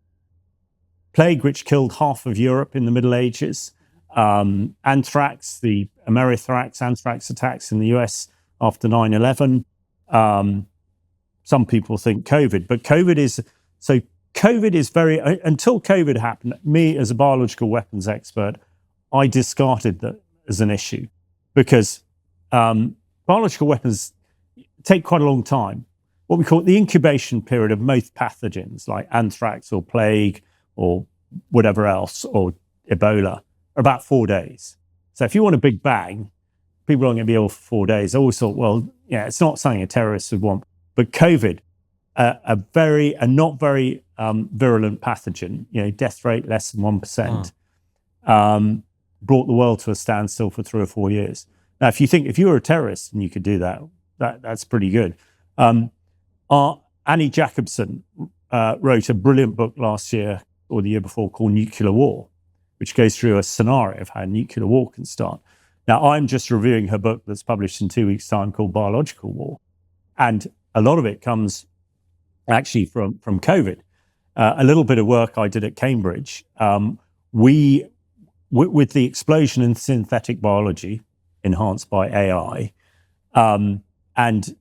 Plague, which killed half of Europe in the Middle Ages. Anthrax, the Amerithrax anthrax attacks in the US after 9/11. Some people think COVID, but COVID is very, until COVID happened, me as a biological weapons expert, I discarded that as an issue, because biological weapons take quite a long time. What we call the incubation period of most pathogens like anthrax or plague or whatever else, or Ebola, are about 4 days. So if you want a big bang, people aren't going to be ill for 4 days. I always thought, well, yeah, it's not something a terrorist would want. But COVID, a not very virulent pathogen, death rate less than 1%, brought the world to a standstill for 3 or 4 years. Now, if you were a terrorist and you could do that's pretty good. Annie Jacobson wrote a brilliant book last year or the year before called Nuclear War, which goes through a scenario of how nuclear war can start. Now, I'm just reviewing her book that's published in 2 weeks' time called Biological War. And a lot of it comes actually from COVID. A little bit of work I did at Cambridge, with the explosion in synthetic biology enhanced by AI. And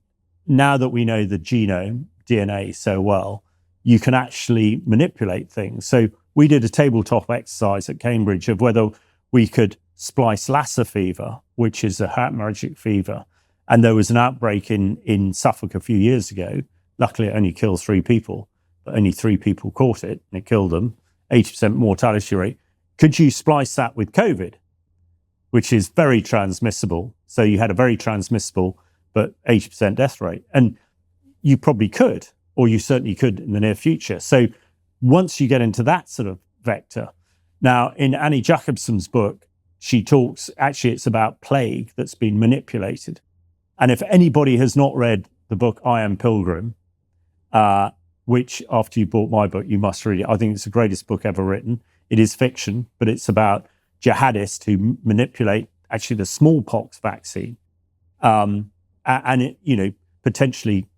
now that we know the genome, DNA, so well, you can actually manipulate things. So we did a tabletop exercise at Cambridge of whether we could splice Lassa fever, which is a hemorrhagic fever. And there was an outbreak in Suffolk a few years ago. Luckily, it only kills 3 people, but only 3 people caught it and it killed them, 80% mortality rate. Could you splice that with COVID, which is very transmissible? So you had a very transmissible, but 80% death rate. And you probably could, or you certainly could in the near future. So once you get into that sort of vector, now in Annie Jacobson's book, she talks, actually it's about plague that's been manipulated. And if anybody has not read the book I Am Pilgrim, which after you bought my book, you must read it. I think it's the greatest book ever written. It is fiction, but it's about jihadists who manipulate actually the smallpox vaccine. And it, you know, potentially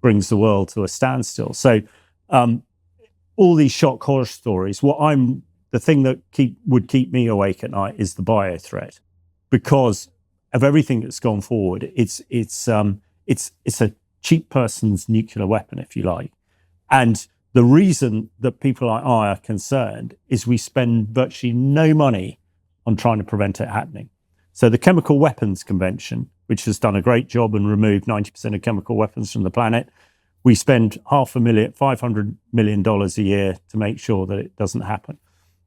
brings the world to a standstill. So all these shock horror stories, the thing that would keep me awake at night is the bio threat, because of everything that's gone forward. It's a cheap person's nuclear weapon, if you like. And the reason that people like I are concerned is we spend virtually no money on trying to prevent it happening. So the Chemical Weapons Convention, which has done a great job and removed 90% of chemical weapons from the planet, we spend $500 million a year to make sure that it doesn't happen.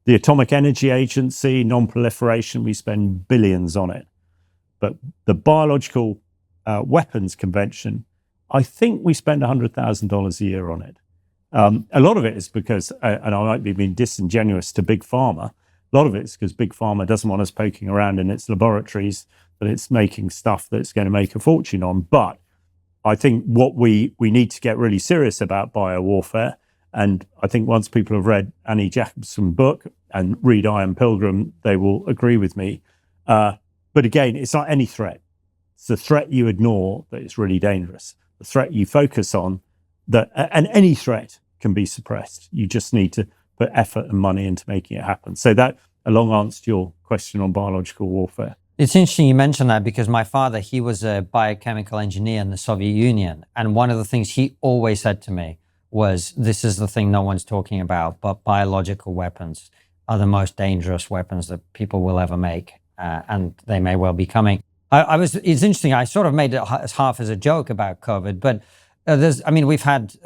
The Atomic Energy Agency, non-proliferation, we spend billions on it. But the Biological Weapons Convention, I think we spend $100,000 a year on it. A lot of it is because, and I might be being disingenuous to Big Pharma, a lot of it is because Big Pharma doesn't want us poking around in its laboratories, that it's making stuff that's going to make a fortune on. But I think what we need to get really serious about biowarfare, and I think once people have read Annie Jacobson's book and read I Am Pilgrim, they will agree with me. But again, it's not any threat. It's the threat you ignore that is really dangerous. The threat you focus on, and any threat can be suppressed. You just need to put effort and money into making it happen. So that a long answer to your question on biological warfare. It's interesting you mentioned that, because my father, he was a biochemical engineer in the Soviet Union. And one of the things he always said to me was, this is the thing no one's talking about, but biological weapons are the most dangerous weapons that people will ever make. And they may well be coming. It's interesting, I sort of made it as half as a joke about COVID, but we've had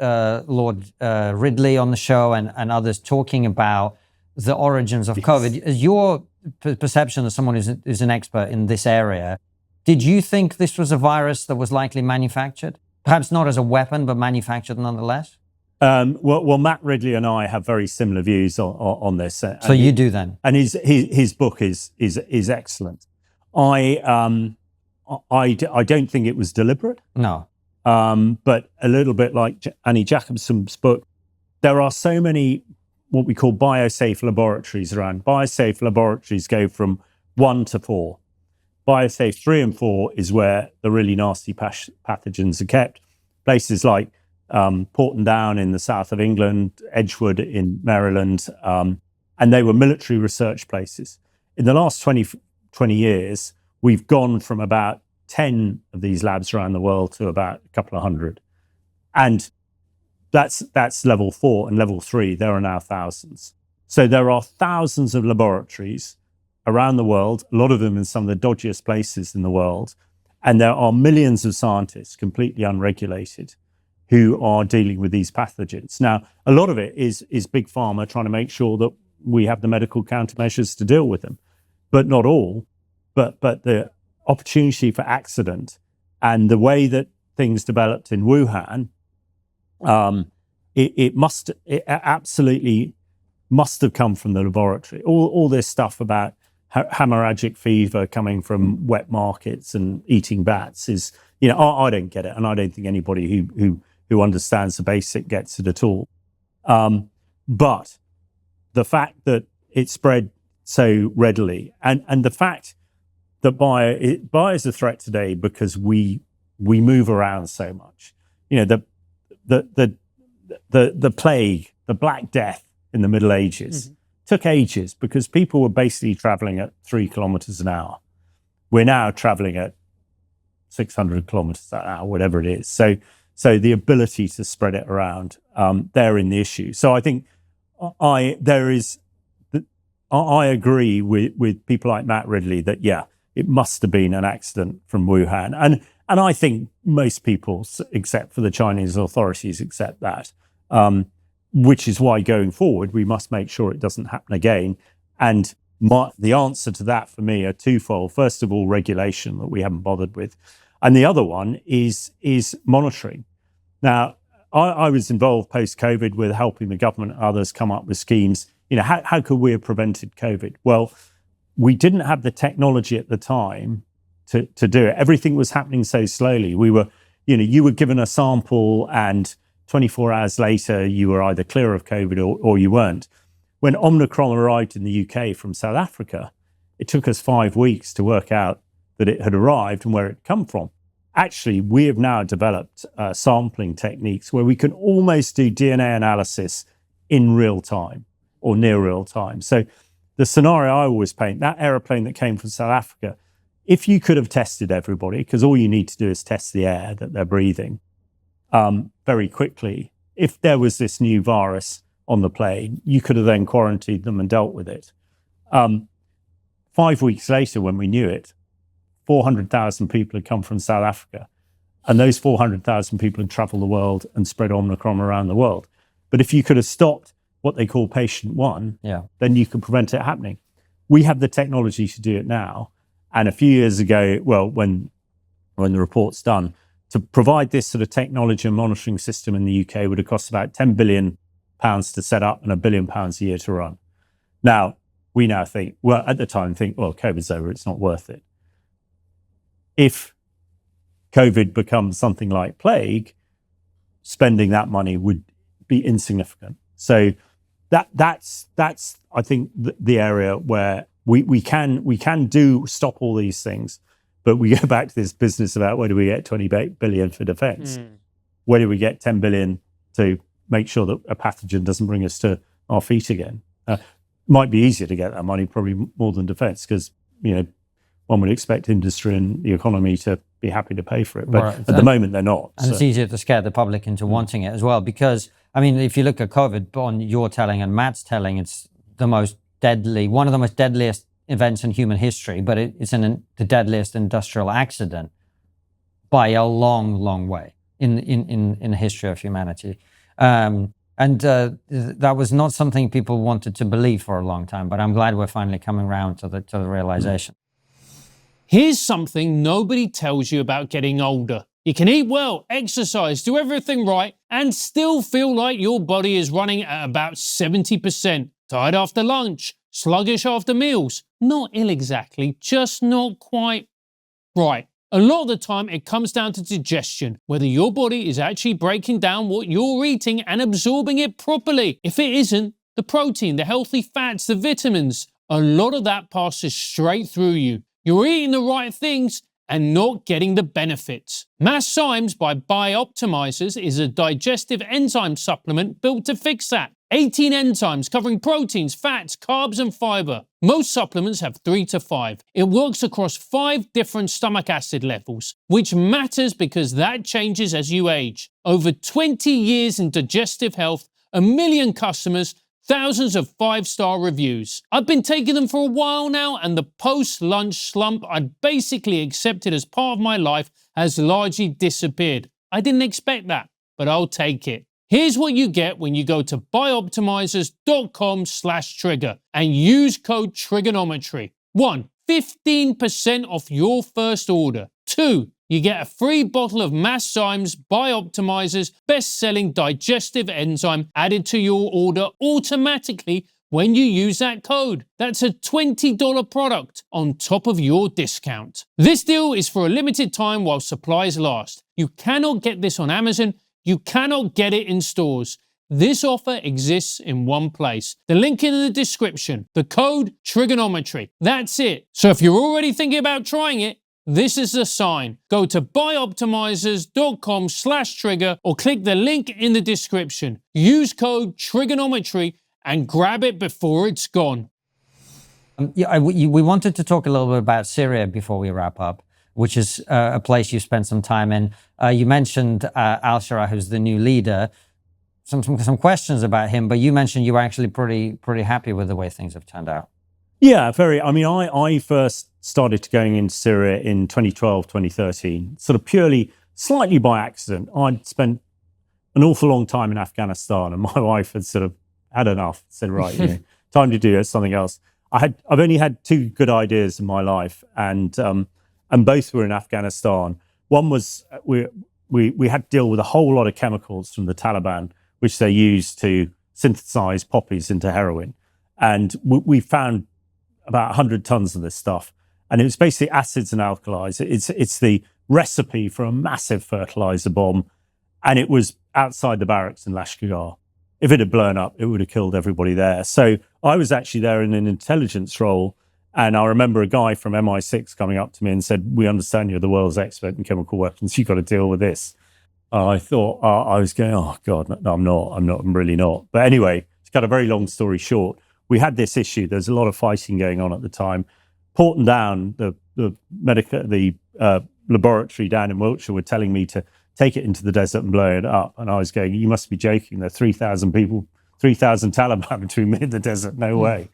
Lord Ridley on the show and others talking about the origins of COVID. Your perception as someone who's an expert in this area, did you think this was a virus that was likely manufactured? Perhaps not as a weapon, but manufactured nonetheless? Well, Matt Ridley and I have very similar views on this. So you do then? And his book is excellent. I don't think it was deliberate. No. But a little bit like Annie Jacobson's book, there are so many what we call biosafe laboratories around. Biosafe laboratories go from 1 to 4. Biosafe 3 and 4 is where the really nasty pathogens are kept. Places like Porton Down in the south of England, Edgewood in Maryland, and they were military research places. In the last 20 years, we've gone from about 10 of these labs around the world to about a couple of hundred. And that's level 4, and level 3, there are now thousands. So there are thousands of laboratories around the world, a lot of them in some of the dodgiest places in the world. And there are millions of scientists, completely unregulated, who are dealing with these pathogens. Now, a lot of it is Big Pharma trying to make sure that we have the medical countermeasures to deal with them, but not all. But the opportunity for accident and the way that things developed in Wuhan, it absolutely must have come from the laboratory. All this stuff about hemorrhagic fever coming from wet markets and eating bats is, I don't get it, and I don't think anybody who understands the basic gets it at all. But the fact that it spread so readily, and the fact that bio is a threat today because we move around so much. The plague, the Black Death in the Middle Ages took ages because people were basically traveling at 3 kilometers an hour. We're now traveling at 600 kilometers an hour, whatever it is. So the ability to spread it around, therein the issue. So I think I agree with people like Matt Ridley that, yeah, it must have been an accident from Wuhan. And I think most people, except for the Chinese authorities, accept that, which is why going forward, we must make sure it doesn't happen again. And the answer to that for me are twofold. First of all, regulation that we haven't bothered with. And the other one is monitoring. Now, I was involved post-COVID with helping the government and others come up with schemes. How could we have prevented COVID? Well, we didn't have the technology at the time to do it. Everything was happening so slowly. We were, you were given a sample and 24 hours later, you were either clear of COVID or you weren't. When Omicron arrived in the UK from South Africa, it took us 5 weeks to work out that it had arrived and where it had come from. Actually, we have now developed sampling techniques where we can almost do DNA analysis in real time or near real time. So the scenario I always paint, that aeroplane that came from South Africa, if you could have tested everybody, because all you need to do is test the air that they're breathing very quickly, if there was this new virus on the plane, you could have then quarantined them and dealt with it. 5 weeks later, when we knew it, 400,000 people had come from South Africa. And those 400,000 people had traveled the world and spread Omicron around the world. But if you could have stopped what they call patient one, then you could prevent it happening. We have the technology to do it now. And a few years ago, well, when the report's done, to provide this sort of technology and monitoring system in the UK would have cost about £10 billion to set up and £1 billion a year to run. Now, we now think, well, at the time, well, COVID's over, it's not worth it. If COVID becomes something like plague, spending that money would be insignificant. So that's I think the area where we can stop all these things, but we go back to this business about where do we get 28 billion for defense? Where do we get 10 billion to make sure that a pathogen doesn't bring us to our feet again? Might be easier to get that money, probably more than defense, because one would expect industry and the economy to be happy to pay for it. But at the moment, they're not. And it's easier to scare the public into wanting it as well. Because, I mean, if you look at COVID, on your telling and Matt's telling, it's the most deadly, one of the most deadliest events in human history, but it's the deadliest industrial accident by a long, long way in the history of humanity. And that was not something people wanted to believe for a long time, but I'm glad we're finally coming around to the realization. Here's something nobody tells you about getting older. You can eat well, exercise, do everything right, and still feel like your body is running at about 70%. Tired after lunch, sluggish after meals. Not ill exactly, just not quite right. A lot of the time it comes down to digestion, whether your body is actually breaking down what you're eating and absorbing it properly. If it isn't, the protein, the healthy fats, the vitamins, a lot of that passes straight through you. You're eating the right things and not getting the benefits. MassZymes by BIOptimizers is a digestive enzyme supplement built to fix that. 18 enzymes covering proteins, fats, carbs and fiber. Most supplements have 3 to 5. It works across 5 different stomach acid levels, which matters because that changes as you age. Over 20 years in digestive health, 1 million customers, thousands of 5-star reviews. I've been taking them for a while now, and the post-lunch slump I'd basically accepted as part of my life has largely disappeared. I didn't expect that, but I'll take it. Here's what you get when you go to BIOptimizers.com/trigger and use code TRIGGERnometry. 1. 15% off your first order. 2. You get a free bottle of MassZymes BIOptimizers best-selling digestive enzyme added to your order automatically when you use that code. That's a $20 product on top of your discount. This deal is for a limited time while supplies last. You cannot get this on Amazon. You cannot get it in stores. This offer exists in one place. The link in the description. The code TRIGGERnometry. That's it. So if you're already thinking about trying it, this is the sign. Go to BIOptimizers.com/trigger or click the link in the description. Use code TRIGGERnometry and grab it before it's gone. We wanted to talk a little bit about Syria before we wrap up, which is a place you spent some time in. You mentioned al-Shara, who's the new leader. Some questions about him, but you mentioned you were actually pretty happy with the way things have turned out. Yeah, very. I mean, I first started going into Syria in 2012, 2013, sort of purely, slightly by accident. I'd spent an awful long time in Afghanistan, and my wife had sort of had enough, said, right, time to do something else. I've only had two good ideas in my life, and both were in Afghanistan. One was we had to deal with a whole lot of chemicals from the Taliban, which they use to synthesize poppies into heroin. And we found about 100 tons of this stuff. And it was basically acids and alkalis. It's the recipe for a massive fertilizer bomb. And it was outside the barracks in Lashkar. If it had blown up, it would have killed everybody there. So I was actually there in an intelligence role. And I remember a guy from MI6 coming up to me and said, we understand you're the world's expert in chemical weapons. You've got to deal with this. I thought, I was going, oh God, no, I'm really not. But anyway, to cut a very long story short, we had this issue. There's a lot of fighting going on at the time. Porton Down, the laboratory down in Wiltshire, were telling me to take it into the desert and blow it up. And I was going, you must be joking. There are 3,000 people, 3,000 Taliban between me and the desert. No way.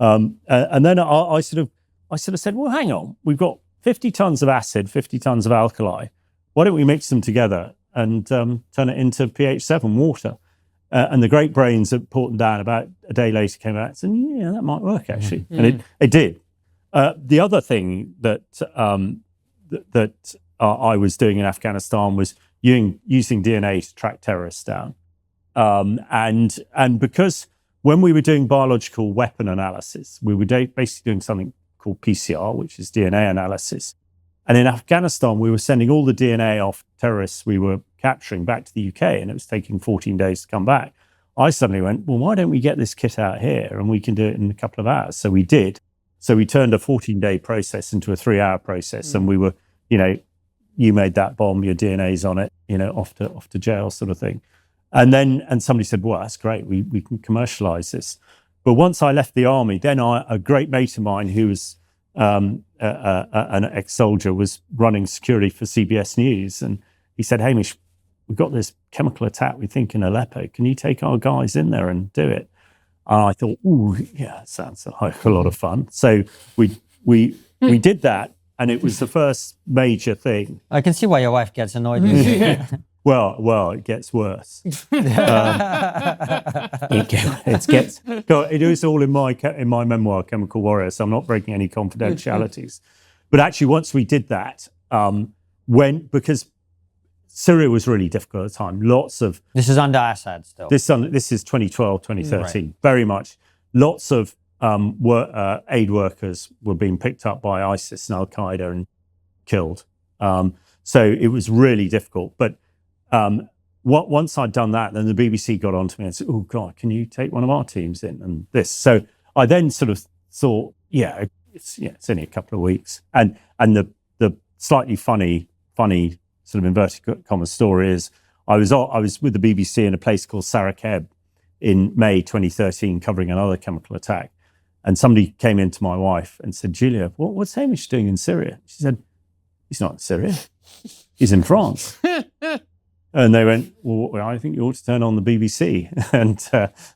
And then I sort of said, well, hang on. We've got 50 tons of acid, 50 tons of alkali. Why don't we mix them together and turn it into pH 7 water? And the great brains at Porton Down about a day later came out and said, yeah, that might work actually. Mm-hmm. And it did. The other thing that I was doing in Afghanistan was using DNA to track terrorists down. And because when we were doing biological weapon analysis, we were basically doing something called PCR, which is DNA analysis. And in Afghanistan, we were sending all the DNA off terrorists we were capturing back to the UK, and it was taking 14 days to come back. I suddenly went, well, why don't we get this kit out here and we can do it in a couple of hours? So we did. So we turned a 14-day process into a 3-hour process, and we were, you made that bomb, your DNA's on it, off to jail sort of thing. And somebody said, well, that's great. We can commercialize this. But once I left the army, then a great mate of mine who was an ex-soldier was running security for CBS News. And he said, Hamish, we've got this chemical attack, we think, in Aleppo. Can you take our guys in there and do it? And I thought, ooh, yeah, sounds like a lot of fun. So we did that. And it was the first major thing. I can see why your wife gets annoyed with you. Yeah. Well, it gets worse. It is all in my memoir, Chemical Warrior, so I'm not breaking any confidentialities. But actually, once we did that, because Syria was really difficult at the time, This is under Assad still. This is 2012, 2013, right. Very much. Lots of aid workers were being picked up by ISIS and Al-Qaeda and killed. So it was really difficult. But once I'd done that, then the BBC got onto me and said, oh God, can you take one of our teams in? And this. So I then sort of thought, it's only a couple of weeks. And the slightly funny sort of inverted commas story is I was with the BBC in a place called Sarakeb in May 2013, covering another chemical attack. And somebody came in to my wife and said, Julia, what's Hamish doing in Syria? She said, he's not in Syria. He's in France. And they went, well, I think you ought to turn on the BBC. And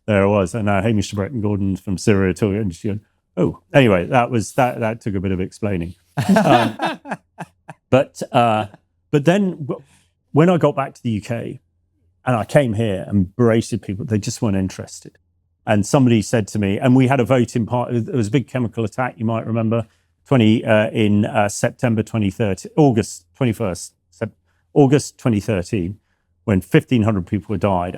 there I was. And now Hamish de Bretton-Gordon from Syria talking. And she went, oh, anyway, that took a bit of explaining. But then when I got back to the UK and I came here and berated people, they just weren't interested. And somebody said to me, and we had a vote in part, there was a big chemical attack, you might remember, in September 2013, August 21st, August 2013, when 1,500 people had died.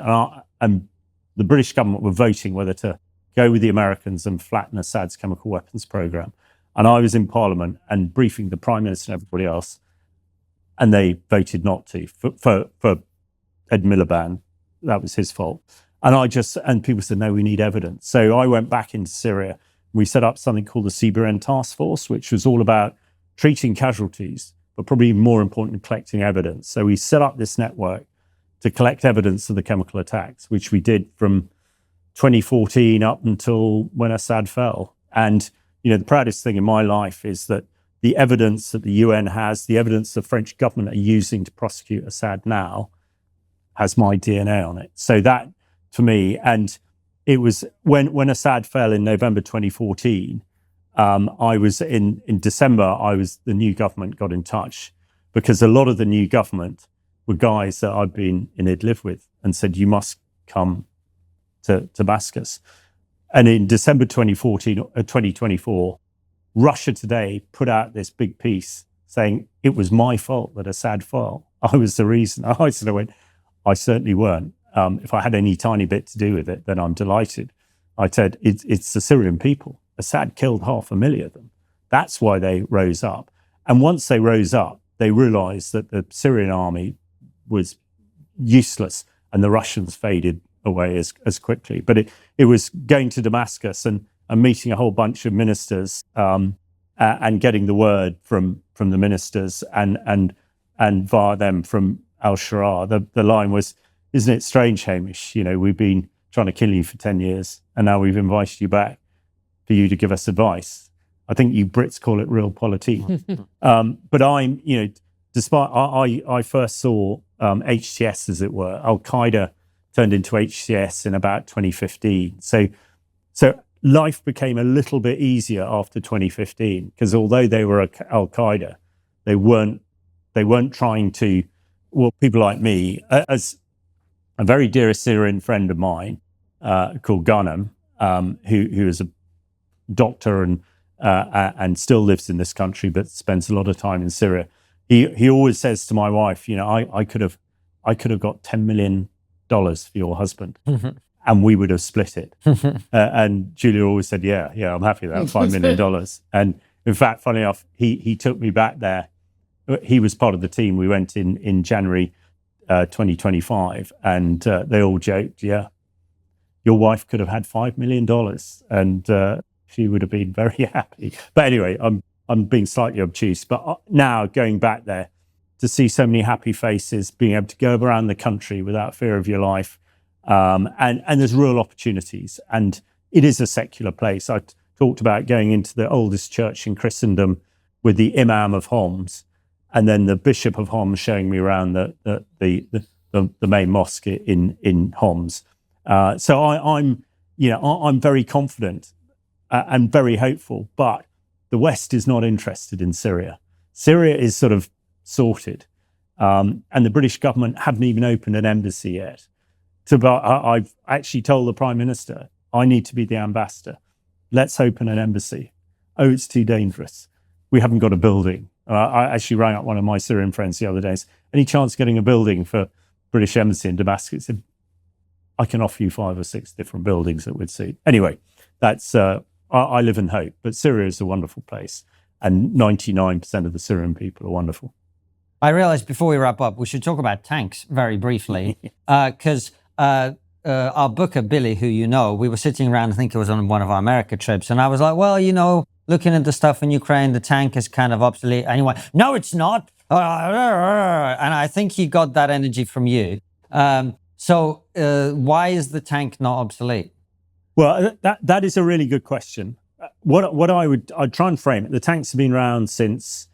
And the British government were voting whether to go with the Americans and flatten Assad's chemical weapons program. And I was in Parliament and briefing the Prime Minister and everybody else, and they voted not to for Ed Miliband. That was his fault. And people said, no, we need evidence. So I went back into Syria. We set up something called the CBRN Task Force, which was all about treating casualties, but probably even more important, collecting evidence. So we set up this network to collect evidence of the chemical attacks, which we did from 2014 up until when Assad fell. And, the proudest thing in my life is that the evidence that the UN has, the evidence the French government are using to prosecute Assad now, has my DNA on it. So that, for me, and it was when Assad fell in November 2014, I was in December, the new government got in touch, because a lot of the new government were guys that I'd been in Idlib with and said, you must come to Damascus. And in December 2024, Russia Today put out this big piece saying it was my fault that Assad fell. I was the reason. I sort of went, I certainly weren't. If I had any tiny bit to do with it, then I'm delighted. I said, it's the Syrian people. Assad killed 500,000 of them. That's why they rose up. And once they rose up, they realized that the Syrian army was useless and the Russians faded away as quickly. But it was going to Damascus and meeting a whole bunch of ministers and getting the word from the ministers and via them from al-Sharaa. The line was, isn't it strange, Hamish? We've been trying to kill you for 10 years and now we've invited you back for you to give us advice. I think you Brits call it realpolitik. But I'm, despite I first saw HTS, as it were, Al-Qaeda turned into HTS in about 2015. So life became a little bit easier after 2015, because although they were Al-Qaeda, they weren't trying to, well, people like me, as a very dear Syrian friend of mine called Ghanem, who is a doctor and still lives in this country, but spends a lot of time in Syria. He always says to my wife, I could have got $10 million for your husband, and we would have split it. And Julia always said, yeah, I'm happy with that, $5 million. And in fact, funny enough, he took me back there. He was part of the team. We went in January 2025, and they all joked, yeah, your wife could have had $5 million, and she would have been very happy. But anyway, I'm being slightly obtuse. But now going back there to see so many happy faces, being able to go around the country without fear of your life, and there's real opportunities. And it is a secular place. I talked about going into the oldest church in Christendom with the Imam of Homs, and then the Bishop of Homs showing me around the main mosque in Homs. So I'm very confident and very hopeful, but the West is not interested in Syria. Syria is sort of sorted, and the British government haven't even opened an embassy yet. I've actually told the Prime Minister, I need to be the ambassador. Let's open an embassy. Oh, it's too dangerous. We haven't got a building. I actually rang up one of my Syrian friends the other day. Any chance of getting a building for British embassy in Damascus? He said, I can offer you 5 or 6 different buildings that would suit. Anyway, that's I live in hope. But Syria is a wonderful place, and 99% of the Syrian people are wonderful. I realized before we wrap up, we should talk about tanks very briefly, because our booker, Billy, who we were sitting around, I think it was on one of our America trips, and I was like, well, looking at the stuff in Ukraine, the tank is kind of obsolete. And he went, no, it's not. And I think he got that energy from you. So why is the tank not obsolete? Well, that is a really good question. I'd try and frame it. The tanks have been around since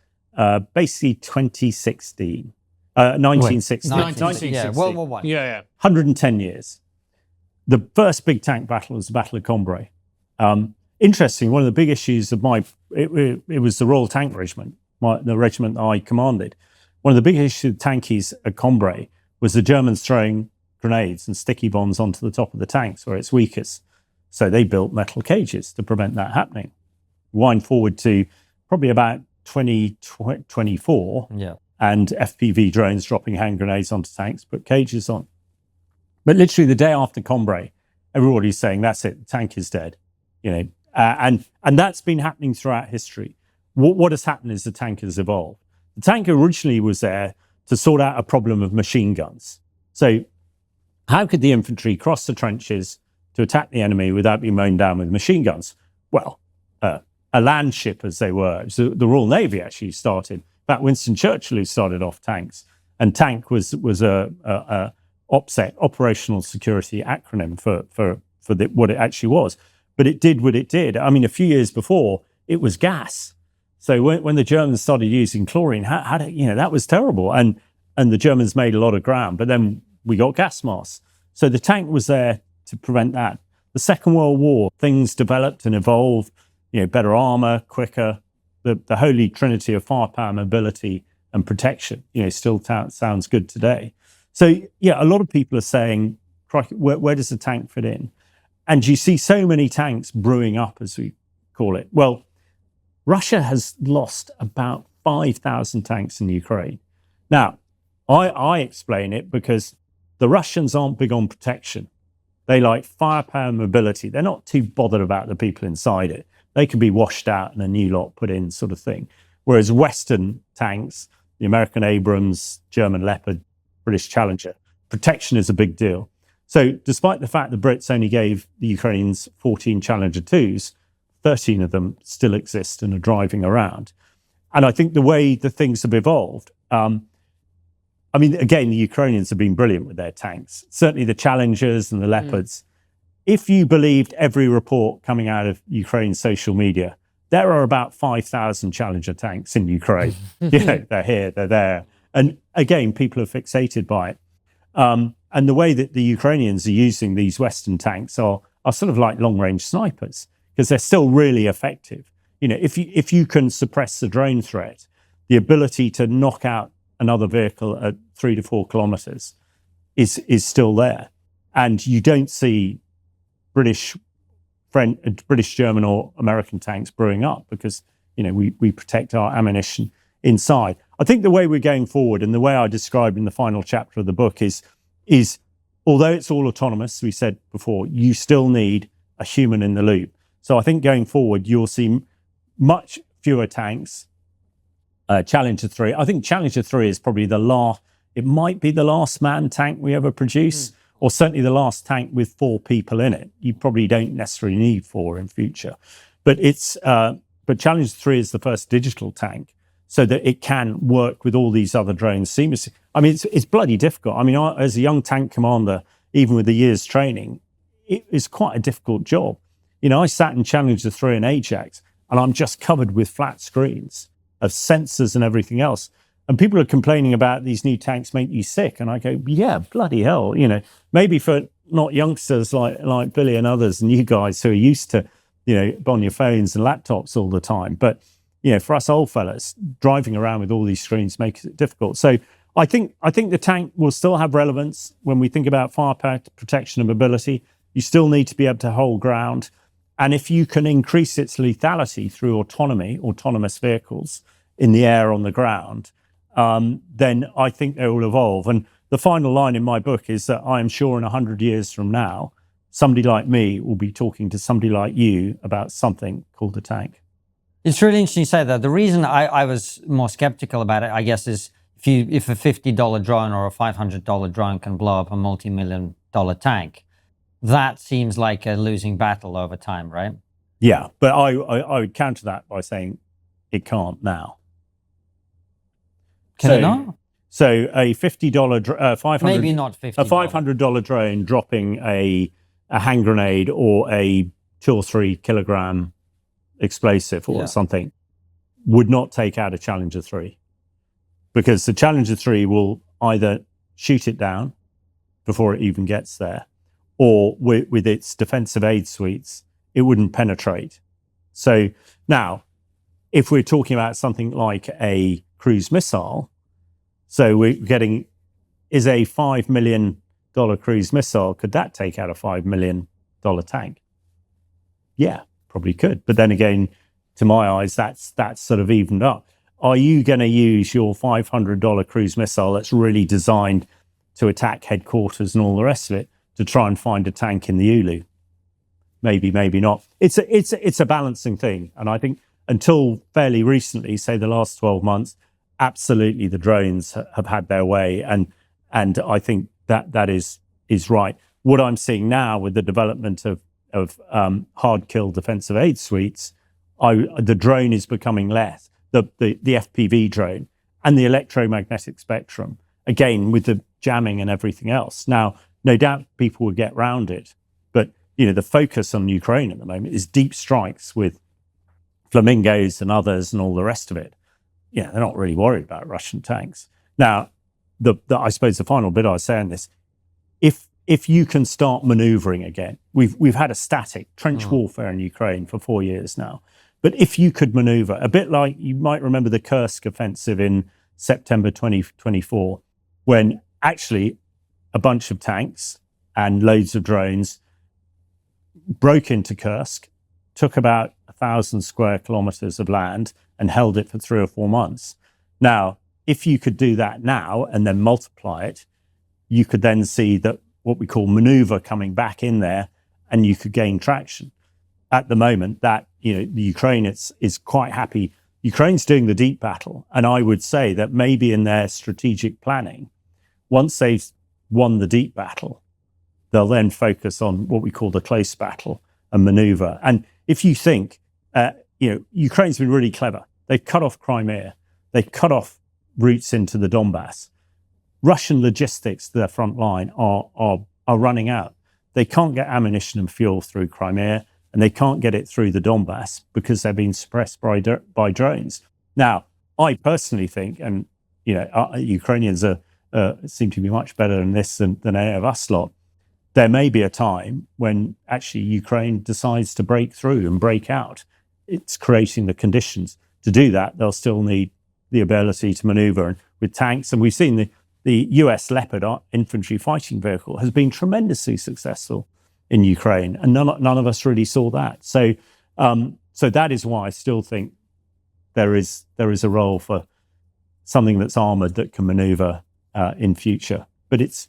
basically 2016, 1916. 1916. Yeah, World War I. Yeah. 110 years. The first big tank battle was the Battle of Cambrai. Interesting, one of the big issues of it was the Royal Tank Regiment, the regiment I commanded. One of the big issues of tankies at Cambrai was the Germans throwing grenades and sticky bombs onto the top of the tanks where it's weakest. So they built metal cages to prevent that happening. Wind forward to probably about 2024, and FPV drones dropping hand grenades onto tanks, put cages on. But literally the day after Cambrai, everybody's saying, that's it, the tank is dead. And that's been happening throughout history. What has happened is the tank has evolved. The tank originally was there to sort out a problem of machine guns. So how could the infantry cross the trenches to attack the enemy without being mown down with machine guns? Well, a land ship, as they were. So the Royal Navy actually started. In fact, Winston Churchill, who started off tanks, and tank was a OPSEC, operational security acronym for what it actually was. But it did what it did. I mean, a few years before, it was gas. So when the Germans started using chlorine, that was terrible. And the Germans made a lot of ground, but then we got gas masks. So the tank was there to prevent that. The Second World War, things developed and evolved, better armor, quicker, the holy trinity of firepower, mobility, and protection, still sounds good today. So, a lot of people are saying, where does the tank fit in? And you see so many tanks brewing up, as we call it. Well, Russia has lost about 5,000 tanks in Ukraine. Now, I explain it because the Russians aren't big on protection. They like firepower and mobility. They're not too bothered about the people inside it. They can be washed out and a new lot put in, sort of thing. Whereas Western tanks, the American Abrams, German Leopard, British Challenger, protection is a big deal. So despite the fact the Brits only gave the Ukrainians 14 Challenger 2s, 13 of them still exist and are driving around. And I think the way the things have evolved, again, the Ukrainians have been brilliant with their tanks, certainly the Challengers and the Leopards. If you believed every report coming out of Ukraine's social media, there are about 5,000 Challenger tanks in Ukraine. They're here, they're there. And again, people are fixated by it. And the way that the Ukrainians are using these Western tanks are sort of like long-range snipers, because they're still really effective. If you can suppress the drone threat, the ability to knock out another vehicle at 3 to 4 kilometers is still there. And you don't see British, German or American tanks brewing up because, we protect our ammunition inside. I think the way we're going forward and the way I described in the final chapter of the book is although it's all autonomous, we said before, you still need a human in the loop. So I think going forward, you'll see much fewer tanks. Challenger 3. I think Challenger 3 is probably it might be the last manned tank we ever produce, or certainly the last tank with 4 people in it. You probably don't necessarily need 4 in future. But but Challenger 3 is the first digital tank, so that it can work with all these other drones seamlessly. It's bloody difficult. As a young tank commander, even with a year's training, it is quite a difficult job. I sat in Challenger 3 and Ajax, and I'm just covered with flat screens of sensors and everything else. And people are complaining about these new tanks make you sick. And I go, yeah, bloody hell. Maybe for not youngsters like Billy and others and you guys who are used to, on your phones and laptops all the time. But, for us old fellas, driving around with all these screens makes it difficult. So I think the tank will still have relevance when we think about firepower, protection and mobility. You still need to be able to hold ground. And if you can increase its lethality through autonomous vehicles in the air, on the ground, then I think they will evolve. And the final line in my book is that I am sure in 100 years from now, somebody like me will be talking to somebody like you about something called a tank. It's really interesting you say that. The reason I was more skeptical about it, I guess, is if a $50 drone or a $500 drone can blow up a multi-million-dollar tank, that seems like a losing battle over time, right? Yeah, but I would counter that by saying it can't now. Can it not? So a $50, $500, maybe not $50. A $500 drone dropping a hand grenade or a 2 or 3 kilogram explosive or something would not take out a Challenger 3, because the Challenger 3 will either shoot it down before it even gets there, or with its defensive aid suites, it wouldn't penetrate. So now, if we're talking about something like a cruise missile, so we're getting, is a $5 million cruise missile, could that take out a $5 million tank? Yeah, probably could. But then again, to my eyes, that's sort of evened up. Are you going to use your $500 cruise missile that's really designed to attack headquarters and all the rest of it to try and find a tank in the Ulu? Maybe, maybe not. It's a balancing thing. And I think until fairly recently, say the last 12 months, absolutely the drones have had their way. And I think that is right. What I'm seeing now with the development of hard kill defensive aid suites, the drone is becoming less, the FPV drone and the electromagnetic spectrum, again, with the jamming and everything else. Now, no doubt people will get round it, but the focus on Ukraine at the moment is deep strikes with flamingos and others and all the rest of it, they're not really worried about Russian tanks. Now, I suppose the final bit I was saying this, if you can start maneuvering again, we've had a static trench warfare in Ukraine for 4 years now, but if you could maneuver, a bit like you might remember the Kursk offensive in September 2024, when actually a bunch of tanks and loads of drones broke into Kursk, took about 1,000 square kilometers of land and held it for 3 or 4 months. Now, if you could do that now and then multiply it, you could then see that what we call maneuver coming back in there, and you could gain traction. At the moment, that the Ukraine is quite happy. Ukraine's doing the deep battle, and I would say that maybe in their strategic planning, once they've won the deep battle, they'll then focus on what we call the close battle and maneuver. And if you think, Ukraine's been really clever. They've cut off Crimea. They've cut off routes into the Donbass. Russian logistics to their front line are running out. They can't get ammunition and fuel through Crimea, and they can't get it through the Donbass because they're being suppressed by drones. Now, I personally think, and Ukrainians seem to be much better than this than any of us lot, there may be a time when actually Ukraine decides to break through and break out. It's creating the conditions. To do that, they'll still need the ability to maneuver. And with tanks, and we've seen the US Leopard infantry fighting vehicle has been tremendously successful in Ukraine, and none of us really saw that. So that is why I still think there is a role for something that's armored that can maneuver in future. But it's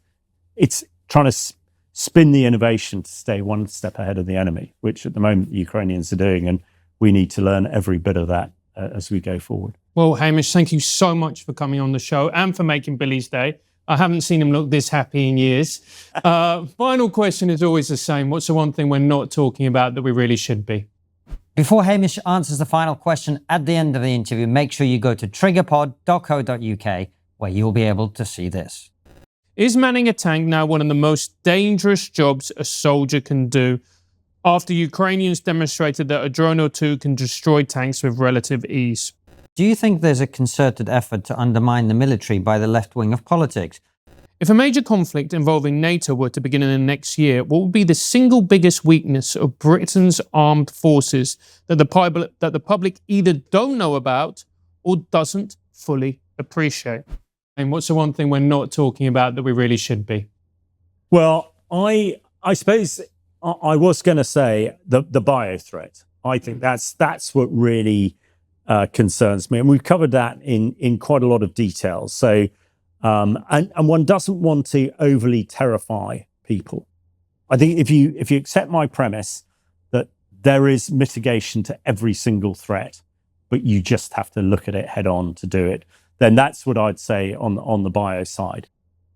trying to spin the innovation to stay one step ahead of the enemy, which at the moment the Ukrainians are doing, and we need to learn every bit of that as we go forward. Well, Hamish, thank you so much for coming on the show and for making Billy's day. I haven't seen him look this happy in years. Final question is always the same. What's the one thing we're not talking about that we really should be? Before Hamish answers the final question at the end of the interview, make sure you go to triggerpod.co.uk, where you'll be able to see this. Is manning a tank now one of the most dangerous jobs a soldier can do, after Ukrainians demonstrated that a drone or two can destroy tanks with relative ease? Do you think there's a concerted effort to undermine the military by the left wing of politics? If a major conflict involving NATO were to begin in the next year, what would be the single biggest weakness of Britain's armed forces that the public either don't know about or doesn't fully appreciate? And what's the one thing we're not talking about that we really should be? Well, I suppose I was going to say the bio threat. I think that's what really concerns me, and we've covered that in quite a lot of detail. So, and one doesn't want to overly terrify people. I think if you accept my premise that there is mitigation to every single threat, but you just have to look at it head on to do it, then that's what I'd say on the bio side.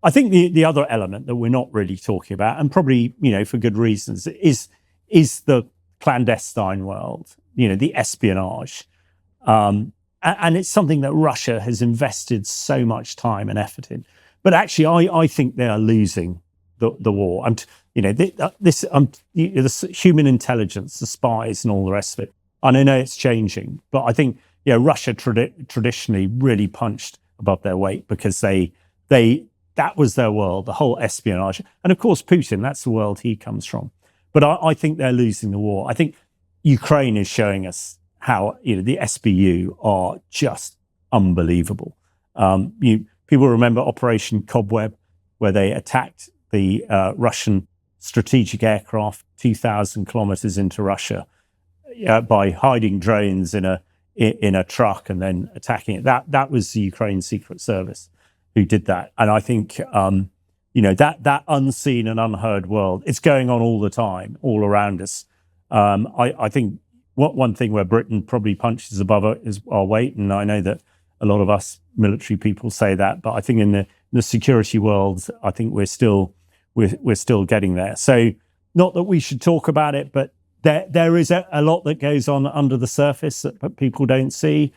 I think the other element that we're not really talking about, and probably for good reasons, is the clandestine world. The espionage. And it's something that Russia has invested so much time and effort in. But actually, I think they are losing the war. The human intelligence, the spies, and all the rest of it. And I know it's changing, but I think Russia traditionally really punched above their weight because that was their world, the whole espionage. And of course, Putin, that's the world he comes from. But I think they're losing the war. I think Ukraine is showing us how the SBU are just unbelievable. People remember Operation Cobweb, where they attacked the Russian strategic aircraft 2,000 kilometers into Russia by hiding drones in a truck and then attacking it. That was the Ukraine Secret Service who did that. And I think that unseen and unheard world, it's going on all the time, all around us. I think one thing where Britain probably punches above our weight, and I know that a lot of us military people say that, but I think in the security world, I think we're still getting there. So not that we should talk about it, but there is a lot that goes on under the surface that people don't see,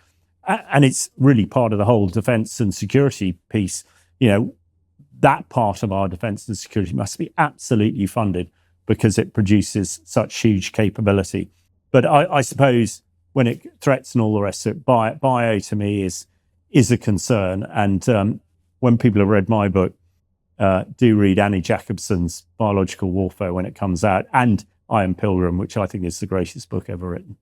and it's really part of the whole defence and security piece. That part of our defence and security must be absolutely funded because it produces such huge capability. But I suppose when it threats and all the rest of it, bio to me is a concern. And when people have read my book, do read Annie Jacobson's Biological Warfare when it comes out, and Iron Pilgrim, which I think is the greatest book ever written.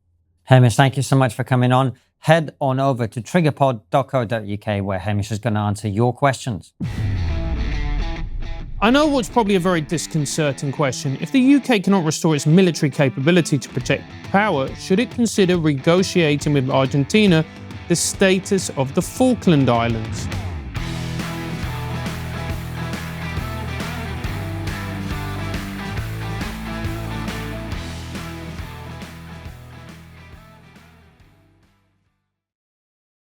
Hamish, thank you so much for coming on. Head on over to triggerpod.co.uk where Hamish is going to answer your questions. I know what's probably a very disconcerting question. If the UK cannot restore its military capability to protect power, should it consider negotiating with Argentina the status of the Falkland Islands?